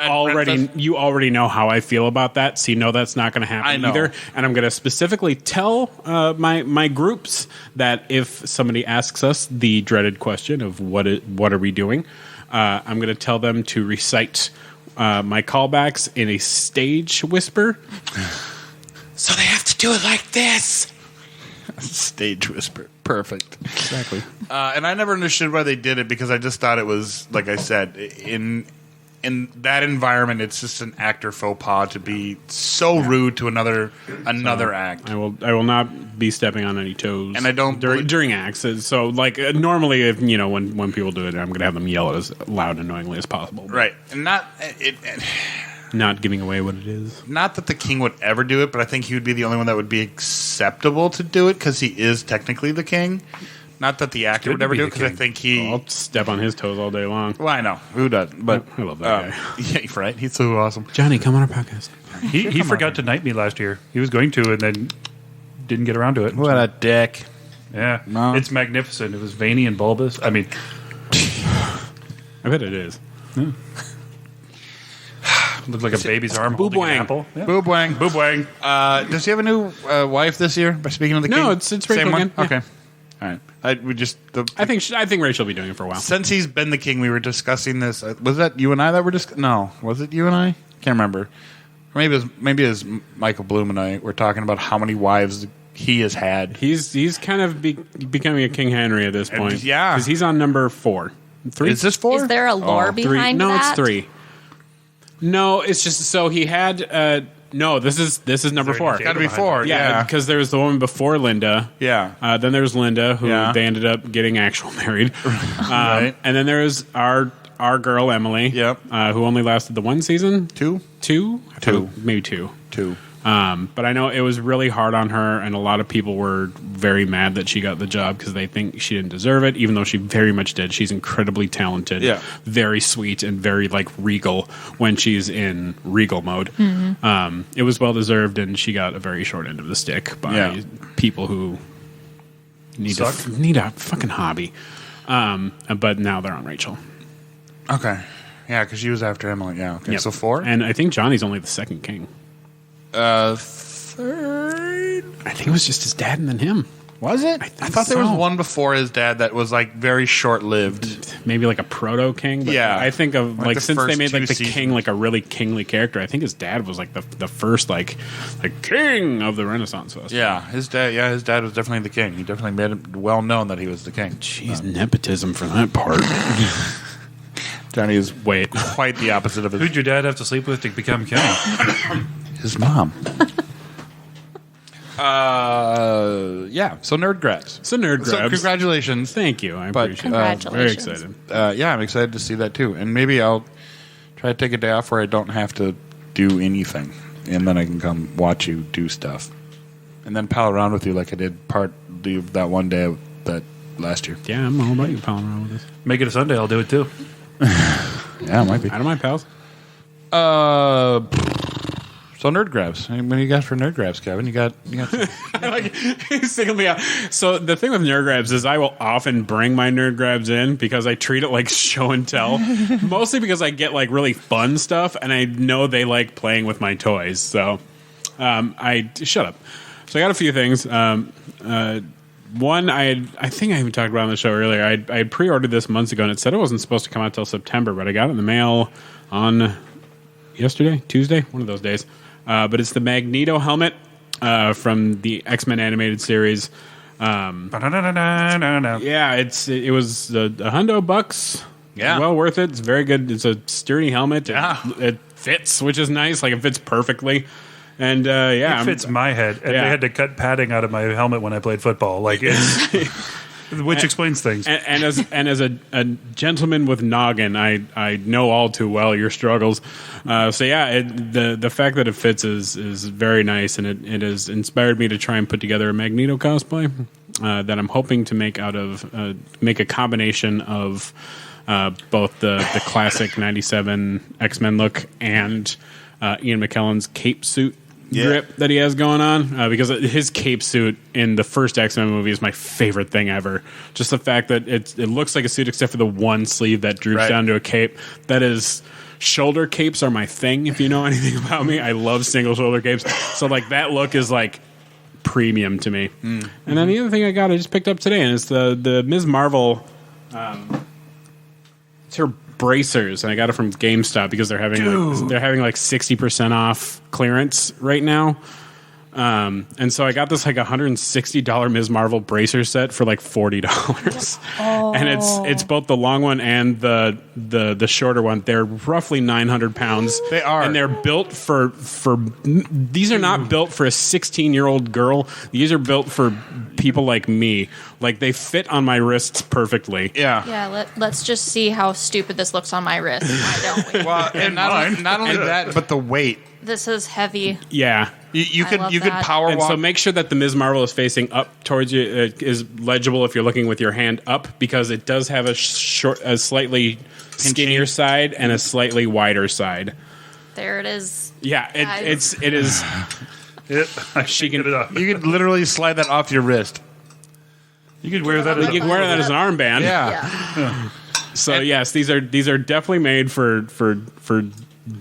S4: You already know how I feel about that, so you know that's not going to happen
S1: I know.
S4: either. And I'm going to specifically tell my groups that if somebody asks us the dreaded question of what are we doing, I'm going to tell them to recite my callbacks in a stage whisper. So they have to do it like this.
S1: Stage whisper. Perfect.
S4: Exactly.
S1: And I never understood why they did it, because I just thought it was, like I said, in that environment, it's just an actor faux pas to be so rude to another act.
S4: I will not be stepping on any toes,
S1: And I don't
S4: during acts. So like normally, if when people do it, I'm going to have them yell it as loud and annoyingly as possible.
S1: Right. And
S4: Not giving away what it is.
S1: not that the king would ever do it, but I think he would be the only one that would be acceptable to do it, because he is technically the king. Not that the actor would ever do it, because I think he...
S4: I'll step on his toes all day long.
S1: Well, I know. Who doesn't? But
S4: I love that guy.
S1: Yeah, right? He's so awesome.
S4: Johnny, come on our podcast.
S5: He forgot to knight me last year. He was going to, and then didn't get around to it.
S1: What a dick.
S5: Yeah.
S1: No.
S5: It's magnificent. It was veiny and bulbous. I mean,
S4: I bet it is.
S5: looked like a baby's arm
S4: Boob
S5: holding an
S4: wang.
S5: apple. Yeah.
S1: Boob wang.
S5: Boob wang.
S1: Does he have a new wife this year? By speaking of the king?
S4: No, it's Rachel
S1: Same one?
S4: again. Yeah.
S1: Okay. All right. I
S4: think Rachel will be doing it for a while.
S1: Since he's been the king, we were discussing this. Was that you and I that were discussing? No. Was it you and I? Can't remember. Or maybe it was Michael Bloom and I were talking about how many wives he has had.
S4: He's kind of becoming a King Henry at this point.
S1: Yeah.
S4: Because he's on number 4. 3?
S1: Is this 4?
S6: Is there a lore
S4: 3?
S6: behind
S4: No,
S6: that?
S4: it's 3. No, it's just so he had. No, this is number 4.
S1: Got to be 4.
S4: Yeah, because there was the woman before Linda.
S1: Yeah.
S4: Then there was Linda, who
S1: Yeah.
S4: they ended up getting actual married.
S1: Right.
S4: And then there was our our girl Emily.
S1: Yep.
S4: Who only lasted the one season.
S1: Two.
S4: Maybe two.
S1: Two.
S4: But I know it was really hard on her, and a lot of people were very mad that she got the job because they think she didn't deserve it, even though she very much did. She's incredibly talented, very sweet, and very like regal when she's in regal mode. Mm-hmm. It was well deserved, and she got a very short end of the stick by people who need a fucking hobby. But now they're on Rachel.
S1: Okay, yeah, because she was after Emily. Yeah, okay, so 4,
S4: and I think Johnny's only the second king.
S1: Third.
S4: I think it was just his dad and then him.
S1: Was it? I thought there was one before his dad that was like very short-lived.
S4: Maybe like a proto king. But
S1: yeah,
S4: I think of like since they made like the
S1: seasons.
S4: king like a really kingly character. I think his dad was like the first like king of the Renaissance Festival.
S1: Yeah, his dad. Yeah, his dad was definitely the king. He definitely made it well known that he was the king.
S4: Jeez, nepotism for that part.
S1: Johnny is quite the opposite of his.
S5: Who'd your dad have to sleep with to become king?
S1: His mom. Yeah. So nerd grabs.
S4: So
S1: congratulations.
S4: Thank you. I
S1: But,
S4: appreciate it.
S6: Congratulations.
S4: Very excited.
S1: Yeah, I'm excited to see that too. And maybe I'll try to take a day off where I don't have to do anything, and then I can come watch you do stuff, and then pal around with you like I did that one day that last year.
S4: Yeah, I'm all about you palling around with us.
S5: Make it a Sunday. I'll do it too.
S1: Yeah, it might be.
S4: I don't mind, pals.
S1: So nerd grabs. What do you got for nerd grabs, Kevin? You got
S4: Like, single me out. So the thing with nerd grabs is I will often bring my nerd grabs in because I treat it like show and tell. Mostly because I get like really fun stuff, and I know they like playing with my toys. So I shut up. So I got a few things. One, I think I even talked about on the show earlier. I had pre-ordered this months ago, and it said it wasn't supposed to come out till September, but I got it in the mail on Tuesday, one of those days. But it's the Magneto helmet from the X-Men animated series. Yeah, it was $100.
S1: Yeah,
S4: well worth it. It's very good. It's a sturdy helmet.
S1: Yeah,
S4: it fits, which is nice. Like it fits perfectly. And
S5: it fits my head. And they had to cut padding out of my helmet when I played football. Like it's. Which explains things.
S4: And as a gentleman with noggin, I know all too well your struggles. So yeah, the fact that it fits is very nice, and it has inspired me to try and put together a Magneto cosplay that I'm hoping to make out of make a combination of both the classic '97 X-Men look and Ian McKellen's cape suit. Grip that he has going on because his cape suit in the first X-Men movie is my favorite thing ever. Just the fact that it looks like a suit except for the one sleeve that droops down to a cape. That is, shoulder capes are my thing. If you know anything about me, I love single shoulder capes. So like that look is like premium to me. And then the other thing I just picked up today, and it's the Ms. Marvel. It's her bracers, and I got it from GameStop because they're having like 60% off clearance right now. And so I got this like $160 Ms. Marvel bracer set for like $40. And it's both the long one and the shorter one. They're roughly 900 pounds.
S1: They are.
S4: And they're built for these are not built for a 16-year-old girl. These are built for people like me. Like they fit on my wrists perfectly.
S6: Yeah, let's just see how stupid this looks on my wrist. Why don't we?
S1: Well, and not only that, but the weight.
S6: This is heavy.
S4: Yeah.
S1: You could
S6: that.
S1: power
S4: And
S1: walk.
S4: so make sure that the Ms. Marvel is facing up towards you. Is legible if you're looking with your hand up because it does have a slightly skinnier side and a slightly wider side.
S6: There it is.
S4: Yeah, it is.
S5: She can get it off.
S1: You could literally slide that off your wrist.
S5: You could wear that.
S4: You can wear that as an armband.
S1: Yeah.
S4: So yes, these are definitely made for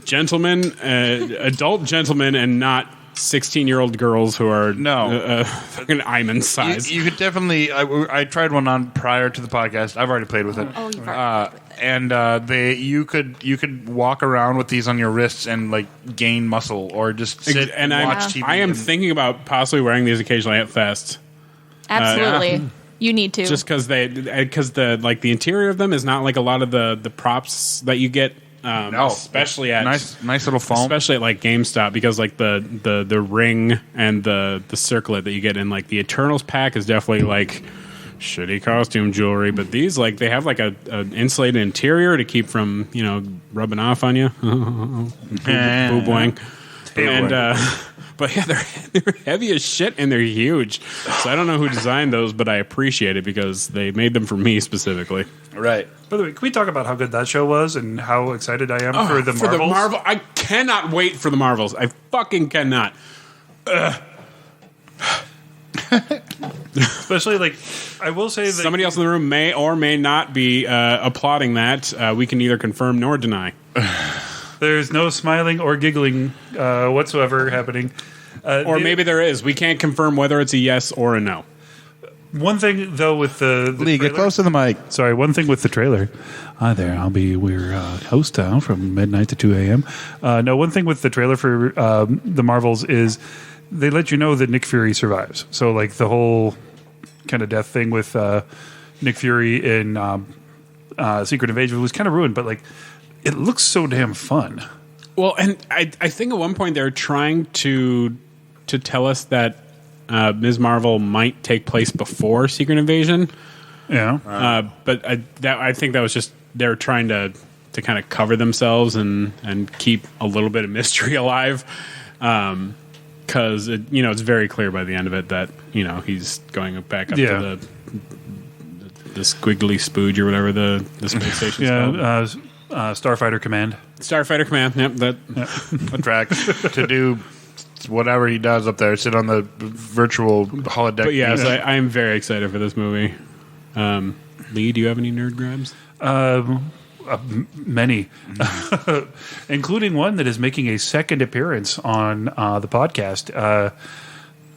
S4: gentlemen, adult gentlemen, and not 16-year-old girls who are fucking Iman size.
S1: You could definitely. I tried one on prior to the podcast. I've already played with it.
S6: Oh, you've already played with it.
S1: And you could walk around with these on your wrists and like gain muscle or just sit and watch TV.
S4: I am thinking about possibly wearing these occasionally at Fest.
S6: Absolutely. You need to.
S4: Just because the interior of them is not like a lot of the props that you get. Especially at
S1: nice little foam,
S4: especially at like GameStop, because like the ring and the circlet that you get in like the Eternals pack is definitely like shitty costume jewelry, but these they have an insulated interior to keep from rubbing off on you. Boo boing. And but yeah, they're heavy as shit and they're huge. So I don't know who designed those, but I appreciate it because they made them for me specifically.
S1: Right.
S5: By the way, can we talk about how good that show was and how excited I am for the Marvels?
S4: I cannot wait for the Marvels. I fucking cannot.
S5: Especially, I will say that
S4: somebody else in the room may or may not be applauding that. We can neither confirm nor deny.
S5: there's no smiling or giggling whatsoever happening.
S4: Or maybe there is. We can't confirm whether it's a yes or a no.
S5: One thing, though, with the
S1: Lee,
S5: trailer,
S1: get close to the mic.
S5: Sorry, one thing with the trailer. Hi there, I'll be your host now from midnight to 2 a.m. No, one thing with the trailer for the Marvels is they let you know that Nick Fury survives. So, the whole kind of death thing with Nick Fury in Secret Invasion was kind of ruined, but, it looks so damn fun.
S4: Well, and I think at one point they're trying to tell us that Ms. Marvel might take place before Secret Invasion.
S5: Yeah.
S4: But I think that was just they're trying to kind of cover themselves and keep a little bit of mystery alive. Because it's very clear by the end of it that he's going back up to the squiggly spooge or whatever the space station's called.
S5: Starfighter Command.
S4: Starfighter Command. Yep,
S1: A track to do whatever he does up there, sit on the virtual holodeck.
S4: But yes, I am very excited for this movie. Lee, do you have any nerd grabs?
S5: Many, including one that is making a second appearance on the podcast.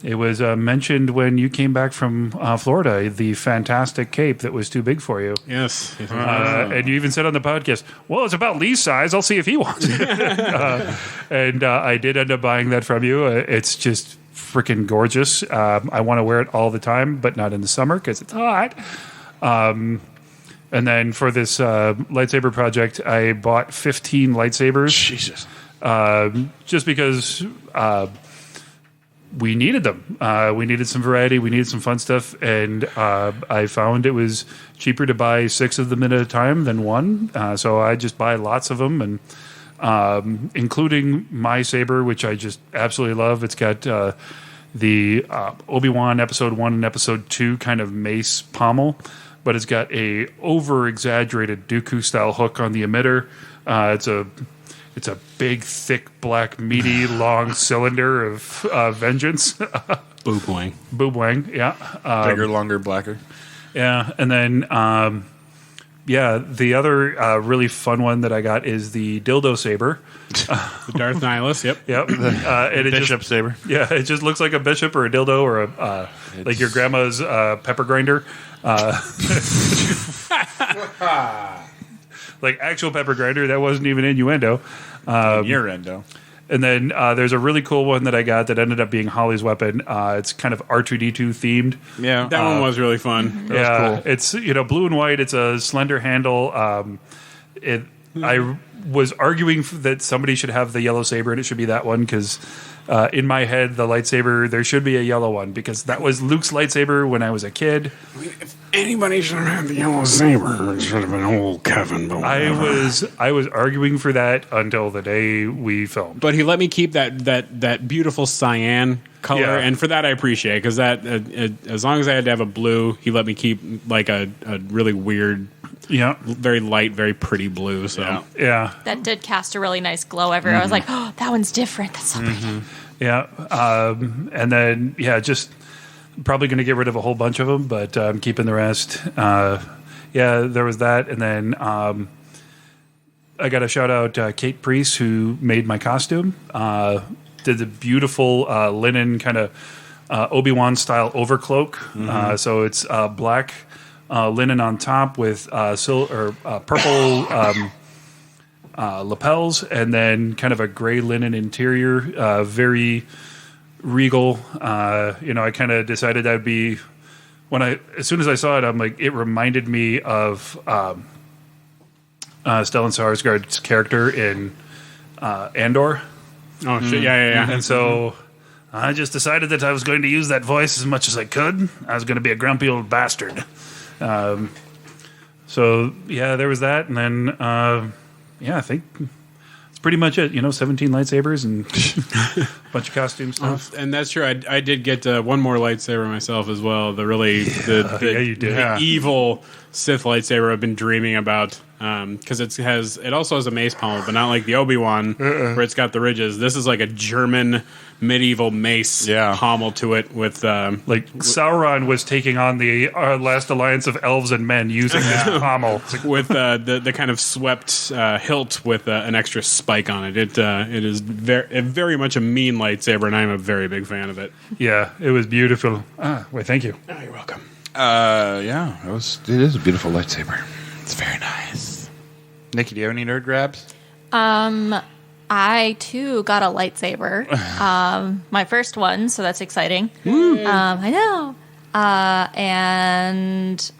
S5: It was mentioned when you came back from Florida, the fantastic cape that was too big for you.
S4: Yes.
S5: And you even said on the podcast, well, it's about Lee's size. I'll see if he wants it. And I did end up buying that from you. It's just freaking gorgeous. I want to wear it all the time, but not in the summer because it's hot. And then for this lightsaber project, I bought 15 lightsabers.
S1: Jesus.
S5: Just because we needed them. We needed some variety. We needed some fun stuff. And I found it was cheaper to buy 6 of them at a time than one. So I just buy lots of them, and including my saber, which I just absolutely love. It's got the Obi-Wan Episode 1 and Episode 2 kind of mace pommel, but it's got a over-exaggerated Dooku-style hook on the emitter. It's a big, thick, black, meaty, long cylinder of vengeance.
S4: Boo boing.
S5: Boo boing, yeah.
S1: Bigger, longer, blacker.
S5: Yeah, and then, the other really fun one that I got is the dildo saber.
S4: The Darth Nihilus, yep.
S5: Yep. And
S1: Bishop saber.
S5: Yeah, it just looks like a bishop or a dildo or like your grandma's pepper grinder. Like actual pepper grinder. That wasn't even innuendo.
S1: Innuendo.
S5: And then there's a really cool one that I got that ended up being Holly's weapon. It's kind of R2D2 themed.
S4: Yeah, that one was really fun.
S5: Yeah,
S1: was cool.
S5: It's blue and white. It's a slender handle. I was arguing that somebody should have the yellow saber and it should be that one because in my head the lightsaber there should be a yellow one because that was Luke's lightsaber when I was a kid.
S4: I mean, if anybody should have had the yellow saber, it should have been old Kevin. But
S5: I was arguing for that until the day we filmed.
S4: But he let me keep that beautiful cyan color,
S5: Yeah.
S4: and for that I appreciate because that as long as I had to have a blue, he let me keep like a really weird.
S5: Yeah,
S4: Very light, very pretty blue. So
S5: yeah,
S6: That did cast a really nice glow everywhere. I was like, oh, that one's different. That's so pretty.
S5: yeah. And then just probably going to get rid of a whole bunch of them, but I'm keeping the rest. There was that, and then I got to shout out Kate Priest who made my costume. Did the beautiful linen kind of Obi-Wan style overcloak. So it's black linen on top with purple lapels, and then kind of a gray linen interior. Very regal. I kind of decided that would be as soon as I saw it, I'm like, it reminded me of Stellan Skarsgård's character in Andor.
S4: Oh shit! Yeah.
S5: And so I just decided that I was going to use that voice as much as I could. I was going to be a grumpy old bastard. So, yeah, there was that. And then, I think that's pretty much it. 17 lightsabers and a bunch of costume stuff.
S4: And that's true. I did get one more lightsaber myself as well. The really
S5: you did.
S4: The evil Sith lightsaber I've been dreaming about. Because it also has a mace pommel, but not like the Obi-Wan where it's got the ridges. This is like a German medieval mace pommel to it with
S5: Sauron was taking on the last alliance of elves and men using this pommel
S4: with the kind of swept hilt with an extra spike on it. It is very much a mean lightsaber, and I'm a very big fan of it.
S5: Yeah, it was beautiful. Thank you.
S4: Oh, you're welcome.
S1: It is a beautiful lightsaber. It's very nice. Nikki, do you have any nerd grabs?
S6: I too got a lightsaber. My first one, so that's exciting. I know. And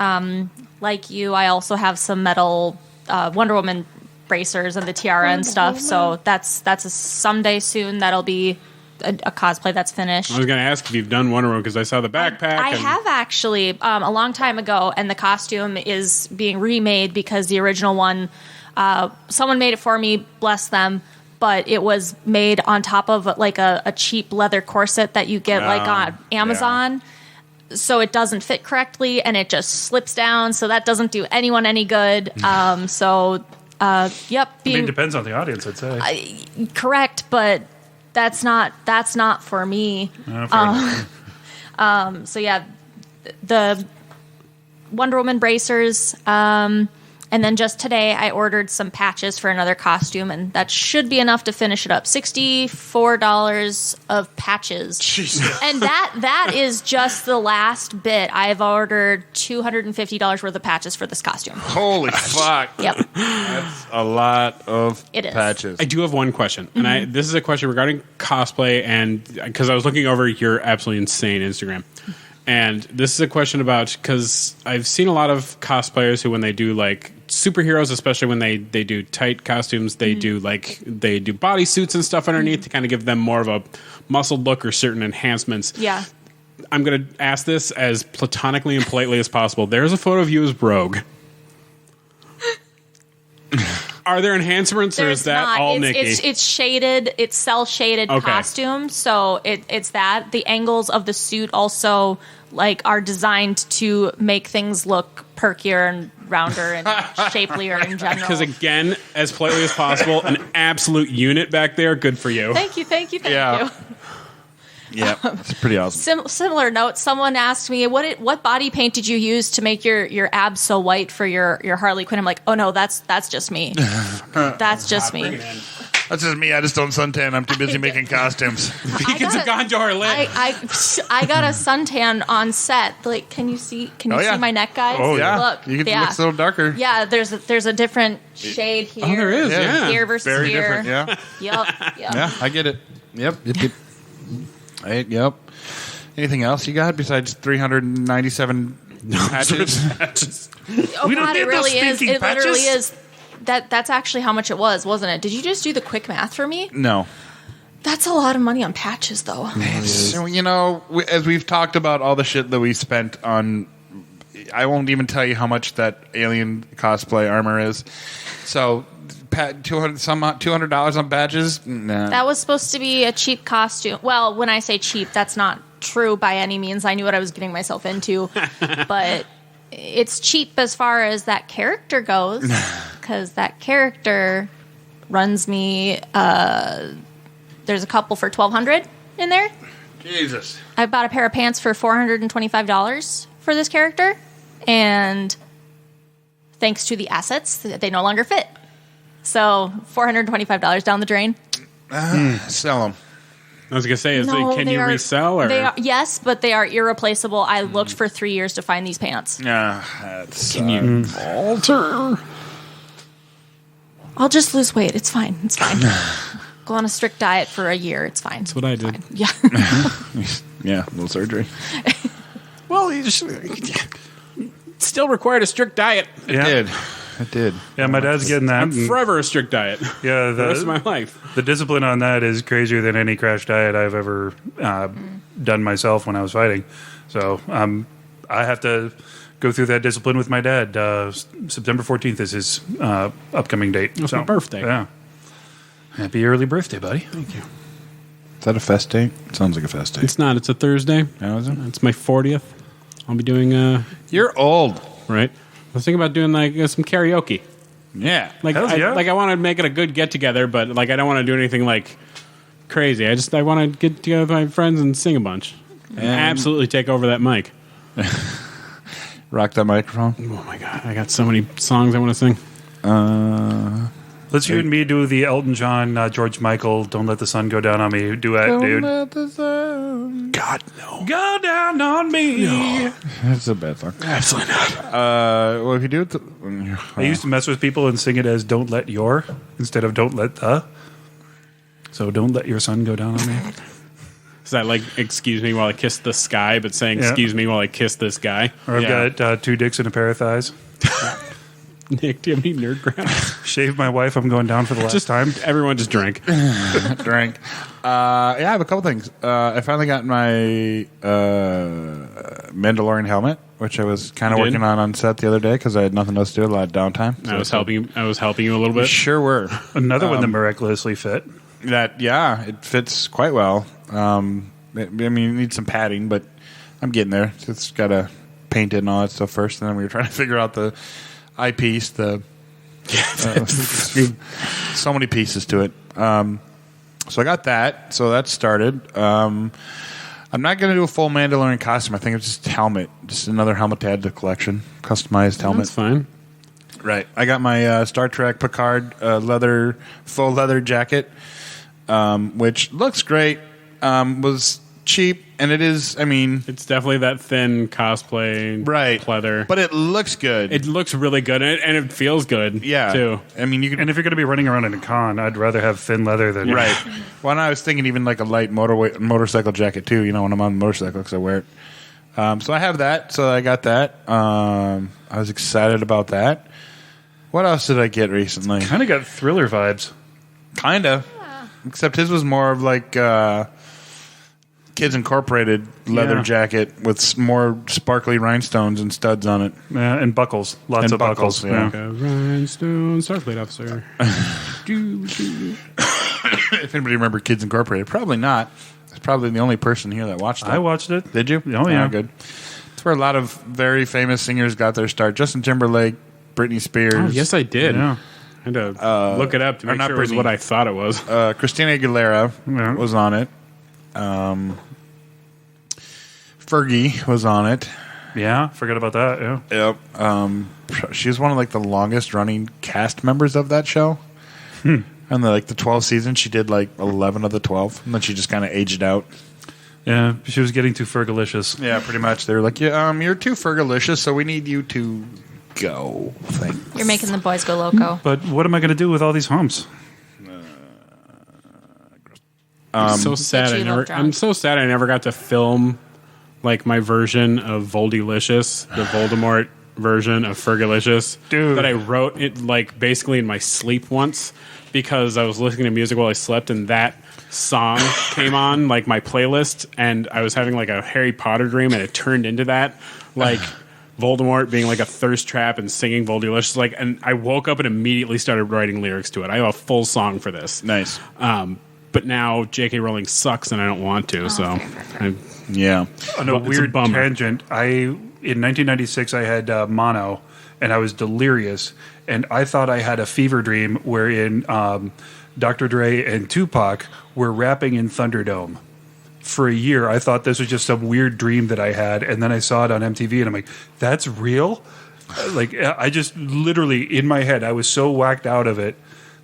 S6: like you, I also have some metal Wonder Woman bracers and the tiara and stuff. So that's a someday soon. That'll be a cosplay that's finished.
S4: I was going to ask if you've done Wonder Woman because I saw the backpack.
S6: I have actually a long time ago, and the costume is being remade because the original one, someone made it for me, bless them, but it was made on top of like a cheap leather corset that you get like on Amazon. Yeah. So it doesn't fit correctly, and it just slips down. So that doesn't do anyone any good. Yep.
S5: It depends on the audience, I'd say.
S6: Correct, but that's not for me. So yeah, the Wonder Woman bracers, and then just today I ordered some patches for another costume, and that should be enough to finish it up. $64 of patches. Jesus. And that is just the last bit. I've ordered $250 worth of patches for this costume.
S1: Holy fuck.
S6: Yep.
S1: That's a lot of patches.
S4: I do have one question, and this is a question regarding cosplay, and because I was looking over your absolutely insane Instagram. And this is a question about, because I've seen a lot of cosplayers who, when they do like superheroes, especially when they do tight costumes, they do bodysuits and stuff underneath to kind of give them more of a muscled look or certain enhancements.
S6: Yeah.
S4: I'm going to ask this as platonically and politely as possible. There's a photo of you as Rogue. Are there enhancements, or is that all Nikki?
S6: It's shaded. It's cell shaded costume, so it's that. The angles of the suit also are designed to make things look perkier and rounder and shapelier in general.
S4: Because again, as politely as possible, an absolute unit back there. Good for you.
S6: Thank you.
S1: Yeah, it's pretty awesome.
S6: Similar note, someone asked me, what body paint did you use to make your abs so white for your Harley Quinn? I'm like, oh no, that's just me. That's just me.
S1: That's just me. I just don't suntan. I'm too busy making costumes.
S4: Beacons of Gondor lit.
S6: I got a suntan on set. Like, can you see my neck, guys?
S1: Oh yeah.
S6: Look,
S1: you can look a little darker.
S6: Yeah, there's a different shade here.
S4: Oh, there is. Yeah.
S6: Here versus
S1: very
S6: here.
S1: different. Yeah.
S6: Yep.
S1: Yeah, I get it. Yep. Yep. Anything else you got besides 397 patches?
S6: Oh God, it really is. It literally is. That's actually how much it was, wasn't it? Did you just do the quick math for me?
S1: No.
S6: That's a lot of money on patches, though.
S1: So, as we've talked about all the shit that we spent on, I won't even tell you how much that alien cosplay armor is. So, $200 on badges? Nah.
S6: That was supposed to be a cheap costume. Well, when I say cheap, that's not true by any means. I knew what I was getting myself into. But it's cheap as far as that character goes, because that character runs me. There's a couple for $1,200 in there.
S1: Jesus.
S6: I bought a pair of pants for $425 for this character, and thanks to the assets, they no longer fit. So $425 down the drain.
S1: Sell them.
S4: I was gonna say, can you resell? Or?
S6: They are, yes, but they are irreplaceable. I looked for 3 years to find these pants.
S1: Can you alter?
S6: I'll just lose weight. It's fine. Go on a strict diet for a year. It's fine.
S4: That's what I did.
S6: Yeah.
S1: Yeah, a little surgery.
S4: Well, you just still required a strict diet.
S1: It did. It did.
S5: Yeah, my dad's getting that.
S4: I'm forever a strict diet.
S5: Yeah,
S4: The rest of my life.
S5: the discipline on that is crazier than any crash diet I've ever done myself when I was fighting. So I have to go through that discipline with my dad. September 14th is his upcoming date.
S4: It's my birthday.
S5: Yeah. Happy early birthday, buddy.
S4: Thank you.
S1: Is that a fest date? Sounds like a fest date.
S4: It's not. It's a Thursday.
S1: Now is it?
S4: It's my 40th. I'll be doing
S1: You're old.
S4: right. I was thinking about doing like some karaoke.
S1: Yeah.
S4: Like
S5: Hells yeah.
S4: I want to make it a good get together, but like I don't want to do anything like crazy. I want to get together with my friends and sing a bunch. And absolutely take over that mic.
S1: Rock that microphone.
S4: Oh my god, I got so many songs I want to sing.
S5: Let's you and me do the Elton John, George Michael, Don't Let the Sun Go Down on Me duet, dude.
S1: God, no.
S5: Go down on me.
S1: That's a bad song.
S4: Absolutely not.
S1: Well, if you do it...
S5: I used to mess with people and sing it as Don't Let Your instead of Don't Let The. So don't let your sun go down on me.
S4: Is that like, excuse me while I kiss the sky, but saying,
S5: Yeah.
S4: excuse me while I kiss this guy?
S5: Or I've got 2 dicks and a pair of thighs.
S4: Nick, do you have any nerd grabs?
S5: Shave my wife, I'm going down for the last time.
S4: Everyone just drank.
S1: Drank. Yeah, I have a couple things. I finally got my Mandalorian helmet, which I was kind of
S4: You did?
S1: working on set the other day because I had nothing else to do, a lot of downtime.
S4: I was helping you a little
S1: We
S4: bit.
S1: sure were.
S5: Another one that miraculously fit.
S1: It fits quite well. I mean, it needs some padding, but I'm getting there. It's got to paint it and all that stuff first, and then we were trying to figure out the eyepiece. So many pieces to it. So I got that. So that started. I'm not going to do a full Mandalorian costume. I think it's just helmet, just another helmet to add to the collection, customized helmet.
S4: That's fine.
S1: Right. I got my Star Trek Picard faux leather jacket, which looks great. Was cheap, and it is. I mean,
S4: It's definitely that thin cosplay pleather.
S1: but it looks good.
S4: It looks really good, and it feels good,
S1: yeah.
S4: too.
S1: I mean, you can.
S5: And if you're going to be running around in a con, I'd rather have thin leather than...
S1: Right. Well, and I was thinking even like a light motorcycle jacket too. You know, when I'm on the motorcycle, because I wear it. So I have that. So I got that. I was excited about that. What else did I get recently?
S5: Kind of got Thriller vibes.
S1: Kinda. Except his was more of like Kids Incorporated leather jacket with more sparkly rhinestones and studs on it.
S5: Yeah, and buckles. Lots
S1: And
S5: of buckles.
S1: buckles, yeah.
S4: Like a rhinestone Starfleet officer.
S1: If anybody remember Kids Incorporated, probably not. It's probably the only person here that watched it.
S5: I watched it.
S1: Did you?
S5: Oh, yeah.
S1: Good. It's where a lot of very famous singers got their start. Justin Timberlake, Britney Spears.
S4: Oh, yes, I did.
S5: Yeah.
S4: I had to look it up to
S1: or
S4: make
S1: not
S4: sure it was
S1: Britney.
S4: what I thought it was.
S1: Christina Aguilera
S5: Yeah.
S1: was on it. Fergie was on it.
S5: Yeah, forget about that. Yeah.
S1: Yep. She's one of like the longest running cast members of that show. And the 12 seasons, she did like 11 of the 12, and then she just kind of aged out.
S5: Yeah, she was getting too Fergalicious.
S1: Yeah, pretty much. They were like, "Yeah, you're too Fergalicious, so we need you to go."
S6: You're making the boys go loco.
S5: But what am I going to do with all these humps?
S4: I'm so sad.
S6: Bet you love
S4: I'm so sad I never got to film like my version of Voldilicious, the Voldemort version of Fergalicious,
S5: Dude.
S4: that I wrote it like basically in my sleep once because I was listening to music while I slept and that song came on like my playlist and I was having like a Harry Potter dream and it turned into that like Voldemort being like a thirst trap and singing Voldilicious like and I woke up and immediately started writing lyrics to it. I have a full song for this.
S1: Nice.
S4: But now J.K. Rowling sucks and I don't want to, so
S1: Yeah.
S5: On a
S4: It's a
S5: weird
S4: bummer.
S5: tangent, in 1996 I had mono, and I was delirious, and I thought I had a fever dream wherein Dr. Dre and Tupac were rapping in Thunderdome. For a year, I thought this was just some weird dream that I had, and then I saw it on MTV, and I'm like, that's real? Like, I just literally, in my head, I was so whacked out of it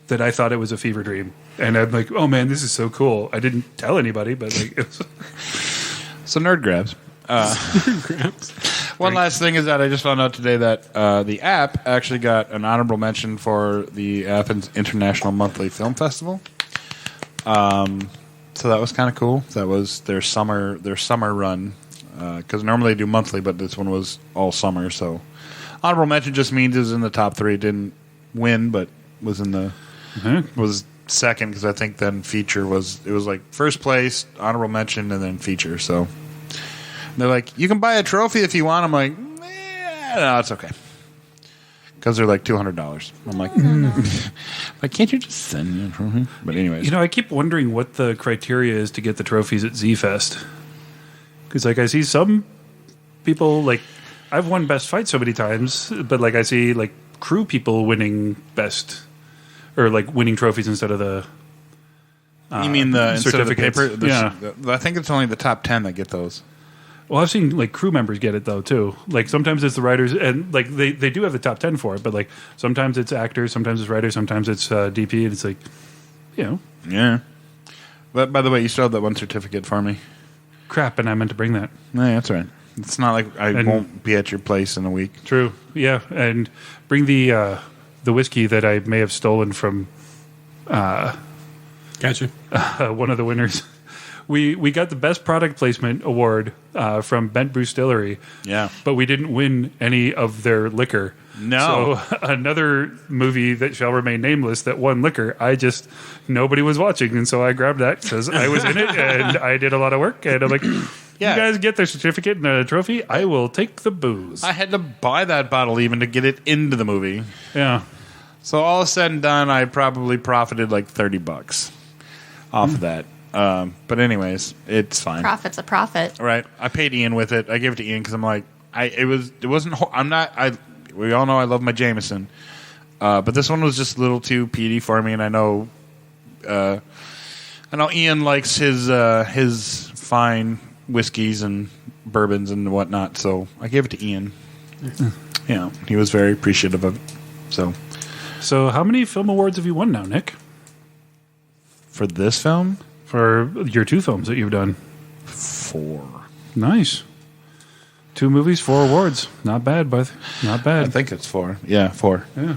S5: that I thought it was a fever dream. And I'm like, oh man, this is so cool. I didn't tell anybody, but like, it was
S1: So nerd grabs. One last thing is that I just found out today that the app actually got an honorable mention for the Athens International Monthly Film Festival. So that was kind of cool. That was their summer run because normally they do monthly, but this one was all summer. So Honorable mention just means it was in the top 3. Didn't win, but was in the was second because I think then feature was like first place, honorable mention, and then feature. So they're like, you can buy a trophy if you want. I'm like, no, it's okay. Because they're like $200. I'm like, like, can't you just send me a trophy? But anyways.
S5: I keep wondering what the criteria is to get the trophies at Z-Fest. Because, like, I see some people, like, I've won Best Fight so many times, but, like, I see, like, crew people winning Best, or, like, winning trophies instead of the
S1: you mean the instead of the paper?
S5: Yeah.
S1: I think it's only the top 10 that get those.
S5: Well, I've seen like crew members get it though too. Like sometimes it's the writers, and like they do have the top 10 for it, but like sometimes it's actors, sometimes it's writers, sometimes it's DP, and it's like,
S1: Yeah. But by the way, you still have that one certificate for me.
S5: Crap, and I meant to bring that.
S1: No, that's right. It's not like I won't be at your place in a week.
S5: True. Yeah, and bring the whiskey that I may have stolen from.
S4: Gotcha.
S5: One of the winners. We got the best product placement award from Bent Brew Distillery.
S1: Yeah.
S5: But we didn't win any of their liquor.
S1: No.
S5: So another movie that shall remain nameless that won liquor, nobody was watching. And so I grabbed that because I was in it and I did a lot of work. And I'm like, you guys get their certificate and a trophy. I will take the booze.
S1: I had to buy that bottle even to get it into the movie.
S5: Yeah.
S1: So all said and done, I probably profited like $30 off of that. But anyways, it's fine.
S6: Profit's a profit.
S1: Right. I paid Ian with it. I gave it to Ian because I'm like, we all know I love my Jameson. But this one was just a little too peaty for me, and I know Ian likes his fine whiskeys and bourbons and whatnot, so I gave it to Ian. He was very appreciative of it.
S5: So how many film awards have you won now, Nick?
S1: For this film?
S5: For your 2 films that you've done?
S1: 4.
S5: Nice. 2 movies, 4 awards. Not bad, but not bad.
S1: I think it's 4. Yeah, 4.
S5: Yeah.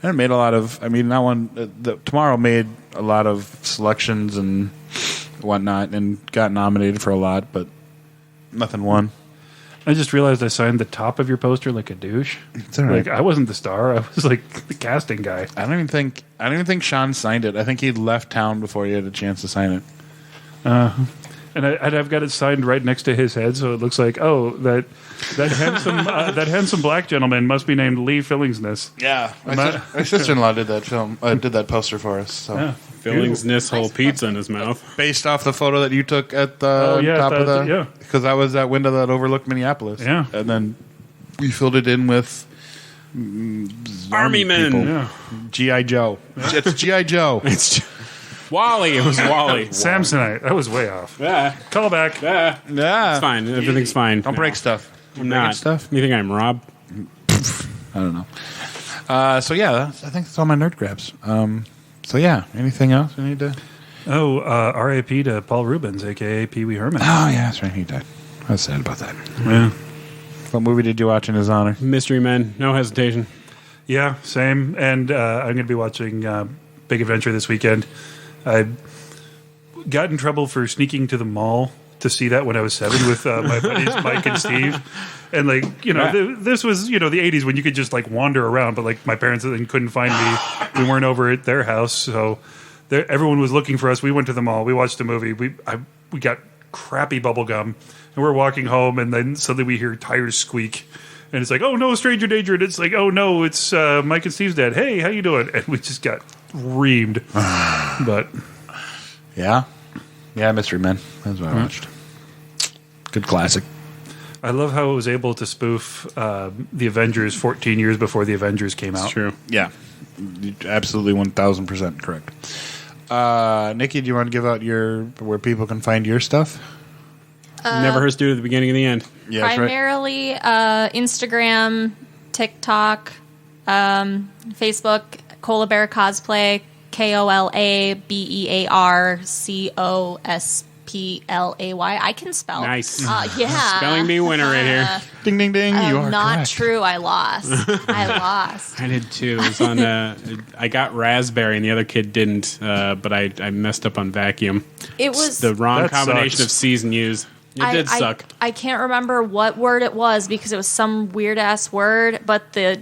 S1: And it made a lot of. I mean, that one. Tomorrow made a lot of selections and whatnot, and got nominated for a lot, but nothing won.
S5: I just realized I signed the top of your poster like a douche.
S1: It's all right.
S5: Like I wasn't the star. I was like the casting guy.
S1: I don't even think Sean signed it. I think he left town before he had a chance to sign it.
S5: And I've got it signed right next to his head, so it looks like that handsome black gentleman must be named Lee Fillingsness.
S1: Yeah, my sister-in-law did that poster for us. So.
S5: Yeah.
S4: Fillingsness whole pizza in his mouth.
S1: Based off the photo that you took at the top of the because that was that window that overlooked Minneapolis.
S5: Yeah,
S1: and then we filled it in with
S4: army men.
S1: People.
S5: Yeah.
S1: G.I. Joe. It's G.I. Joe.
S4: It's Wally. It was Wally.
S5: Samsonite. That was way off.
S4: Yeah.
S5: Call back.
S4: Yeah.
S1: Yeah,
S4: It's fine. Everything's fine.
S1: Don't break stuff.
S4: I'm not.
S1: Stuff.
S4: You think I'm Rob?
S1: I don't know. So yeah, I think that's all my nerd grabs. So yeah, anything else we need to?
S5: Oh, R.I.P. to Paul Rubens, a.k.a. Pee Wee Herman.
S1: Oh yeah, that's right. He died. I was sad about that.
S5: Yeah.
S1: What movie did you watch in his honor?
S4: Mystery Men. No hesitation.
S5: Yeah, same. And I'm going to be watching Big Adventure this weekend. I got in trouble for sneaking to the mall to see that when I was 7 with my buddies Mike and Steve. And this was the 80s when you could just like wander around, but like my parents then couldn't find me. We weren't over at their house, so everyone was looking for us. We went to the mall. We watched a movie. We got crappy bubble gum, and we're walking home, and then suddenly we hear tires squeak. And it's like, oh no, stranger danger. And it's like, oh no, it's Mike and Steve's dad. Hey, how you doing? And we just got reamed. But
S1: yeah, Mystery Men. That's what I watched. Good classic.
S5: I love how it was able to spoof the Avengers 14 years before the Avengers came out.
S4: It's true.
S1: Yeah, absolutely 1,000% correct. Nikki, do you want to give out where people can find your stuff?
S4: Never hurts to do it at the beginning and the end.
S1: Yeah, that's right.
S6: Primarily Instagram, TikTok, Facebook, Kola Bear Cosplay, KOLABEAR COSPLAY. I can spell.
S4: Nice.
S6: Yeah.
S4: Spelling bee winner right here.
S1: Ding, ding, ding. You are
S6: not
S1: correct.
S6: true. I lost.
S4: I did too. It was on. I got raspberry and the other kid didn't. But I messed up on vacuum.
S6: It was
S4: The wrong
S5: That
S4: combination
S5: sucks.
S4: of C's and U's. It did suck.
S6: I can't remember what word it was because it was some weird ass word, but the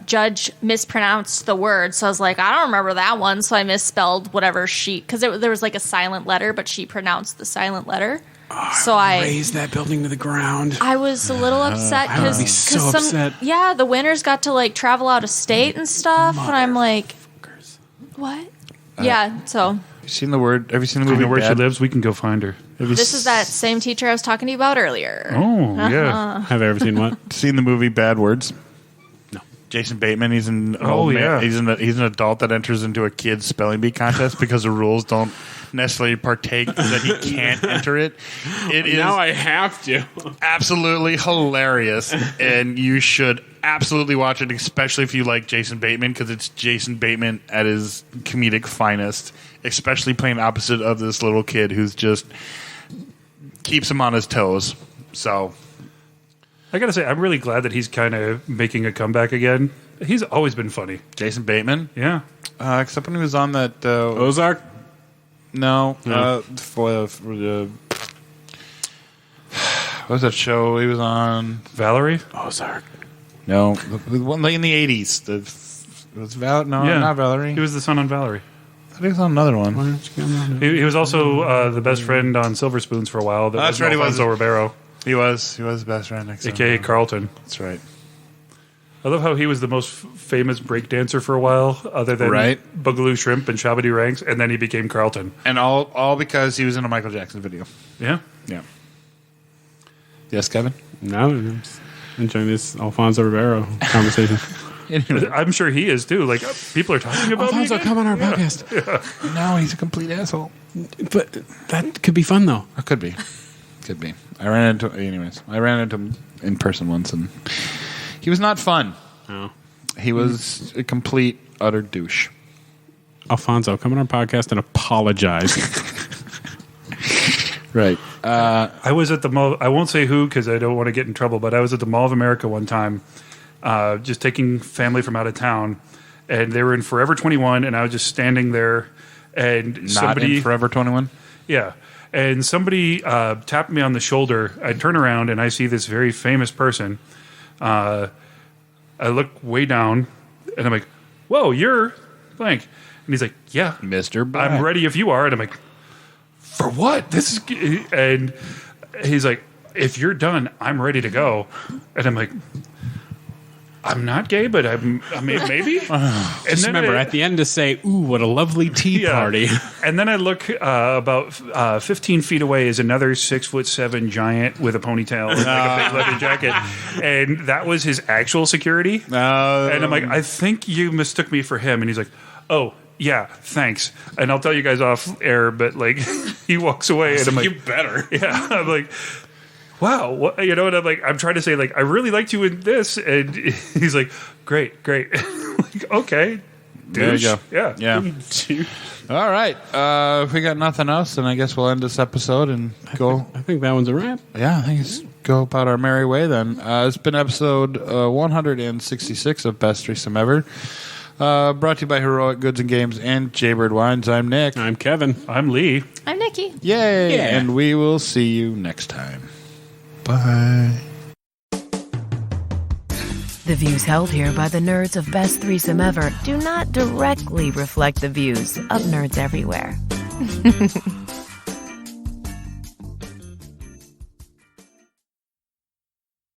S6: judge mispronounced the word, so I was like, I don't remember that one, so I misspelled whatever because there was like a silent letter, but she pronounced the silent letter. So I
S4: raised that building to the ground.
S6: I was a little upset
S4: I would be
S6: because
S4: so upset.
S6: Yeah, the winners got to like travel out of state and stuff, and I'm like, what? Yeah, so
S1: Have you seen the movie
S5: Do you know where she
S1: Bad?
S5: lives? We can go find her.
S6: this is that same teacher I was talking to you about earlier.
S5: Oh, yeah.
S4: Have I ever seen what?
S1: Seen the movie Bad Words?
S4: No.
S1: Jason Bateman. He's an
S5: Oh,
S1: old man.
S5: yeah.
S1: He's an adult that enters into a kid's spelling bee contest because the rules don't necessarily partake that he can't enter it. It is
S4: Now I have to.
S1: absolutely hilarious, and you should absolutely watch it, especially if you like Jason Bateman, because it's Jason Bateman at his comedic finest, especially playing opposite of this little kid who's just keeps him on his toes. So
S5: I gotta say, I'm really glad that he's kind of making a comeback again. He's always been funny.
S1: Jason Bateman,
S5: Yeah.
S1: except when he was on that
S4: Ozark?
S1: no,
S4: No.
S1: for the what was that show he was on?
S5: Valerie?
S4: Ozark.
S1: No, the one in the 80s. It was not Valerie.
S5: He was the son on Valerie.
S1: I think he was on another one.
S5: He was also the best friend on Silver Spoons for a while. That
S1: That's
S5: was
S1: right, he was.
S5: Alfonso Ribeiro,
S1: He was his best friend next
S5: a.k.a.
S1: time.
S5: Carlton.
S1: That's right.
S5: I love how he was the most famous breakdancer for a while, other than
S1: Right.
S5: Boogaloo Shrimp and Shabba-Doo Ranks, and then he became Carlton.
S1: And all because he was in a Michael Jackson video.
S5: Yeah.
S1: Yeah. Yes, Kevin?
S4: No, I'm just enjoying this Alfonso Ribeiro conversation.
S5: I'm sure he is too. Like, people are talking about me
S4: Alfonso,
S5: again?
S4: come on our podcast.
S1: No, he's a complete asshole.
S4: But that could be fun, though.
S1: It could be. Could be. I ran into him in person once, and he was not fun.
S4: Oh.
S1: He was a complete, utter douche.
S4: Alfonso, come on our podcast and apologize.
S1: Right.
S5: I was at the Mall. I won't say who because I don't want to get in trouble, but I was at the Mall of America one time, just taking family from out of town, and they were in Forever 21, and I was just standing there, and
S1: Not
S5: somebody,
S1: in Forever 21?
S5: yeah, and somebody tapped me on the shoulder. I turn around and I see this very famous person. I look way down, and I'm like, "Whoa, you're blank," and he's like, "Yeah,
S1: Mr. Black.
S5: I'm ready if you are," and I'm like, "For what?" And he's like, "If you're done, I'm ready to go." And I'm like, "I'm not gay, but I mean, maybe." And
S4: Just
S5: then
S4: remember,
S5: I-
S4: at the end to say, ooh, what a lovely tea
S5: yeah.
S4: party.
S5: And then I look about 15 feet away is another 6'7" giant with a ponytail and like a big leather jacket, and that was his actual security. And I'm like, "I think you mistook me for him." And he's like, "Oh, yeah, thanks." And I'll tell you guys off air, but like, he walks away, and I'm like,
S4: You better.
S5: yeah, I'm like, wow, what, you know, and I'm like, I'm trying to say, like, I really liked you in this, and he's like, great. Like, okay,
S1: There you
S5: douche.
S1: go.
S5: Yeah.
S1: Yeah. All right. If we got nothing else, then I guess we'll end this episode and go.
S4: I think that one's a wrap.
S1: Yeah, I think it's go about our merry way then. It's been episode 166 of Best Threesome Ever. Brought to you by Heroic Goods and Games and Jaybird Wines. I'm Nick.
S4: I'm Kevin.
S5: I'm Lee.
S6: I'm Nikki.
S1: Yay!
S4: Yeah.
S1: And we will see you next time. Bye.
S3: The views held here by the nerds of Best Threesome Ever do not directly reflect the views of nerds everywhere.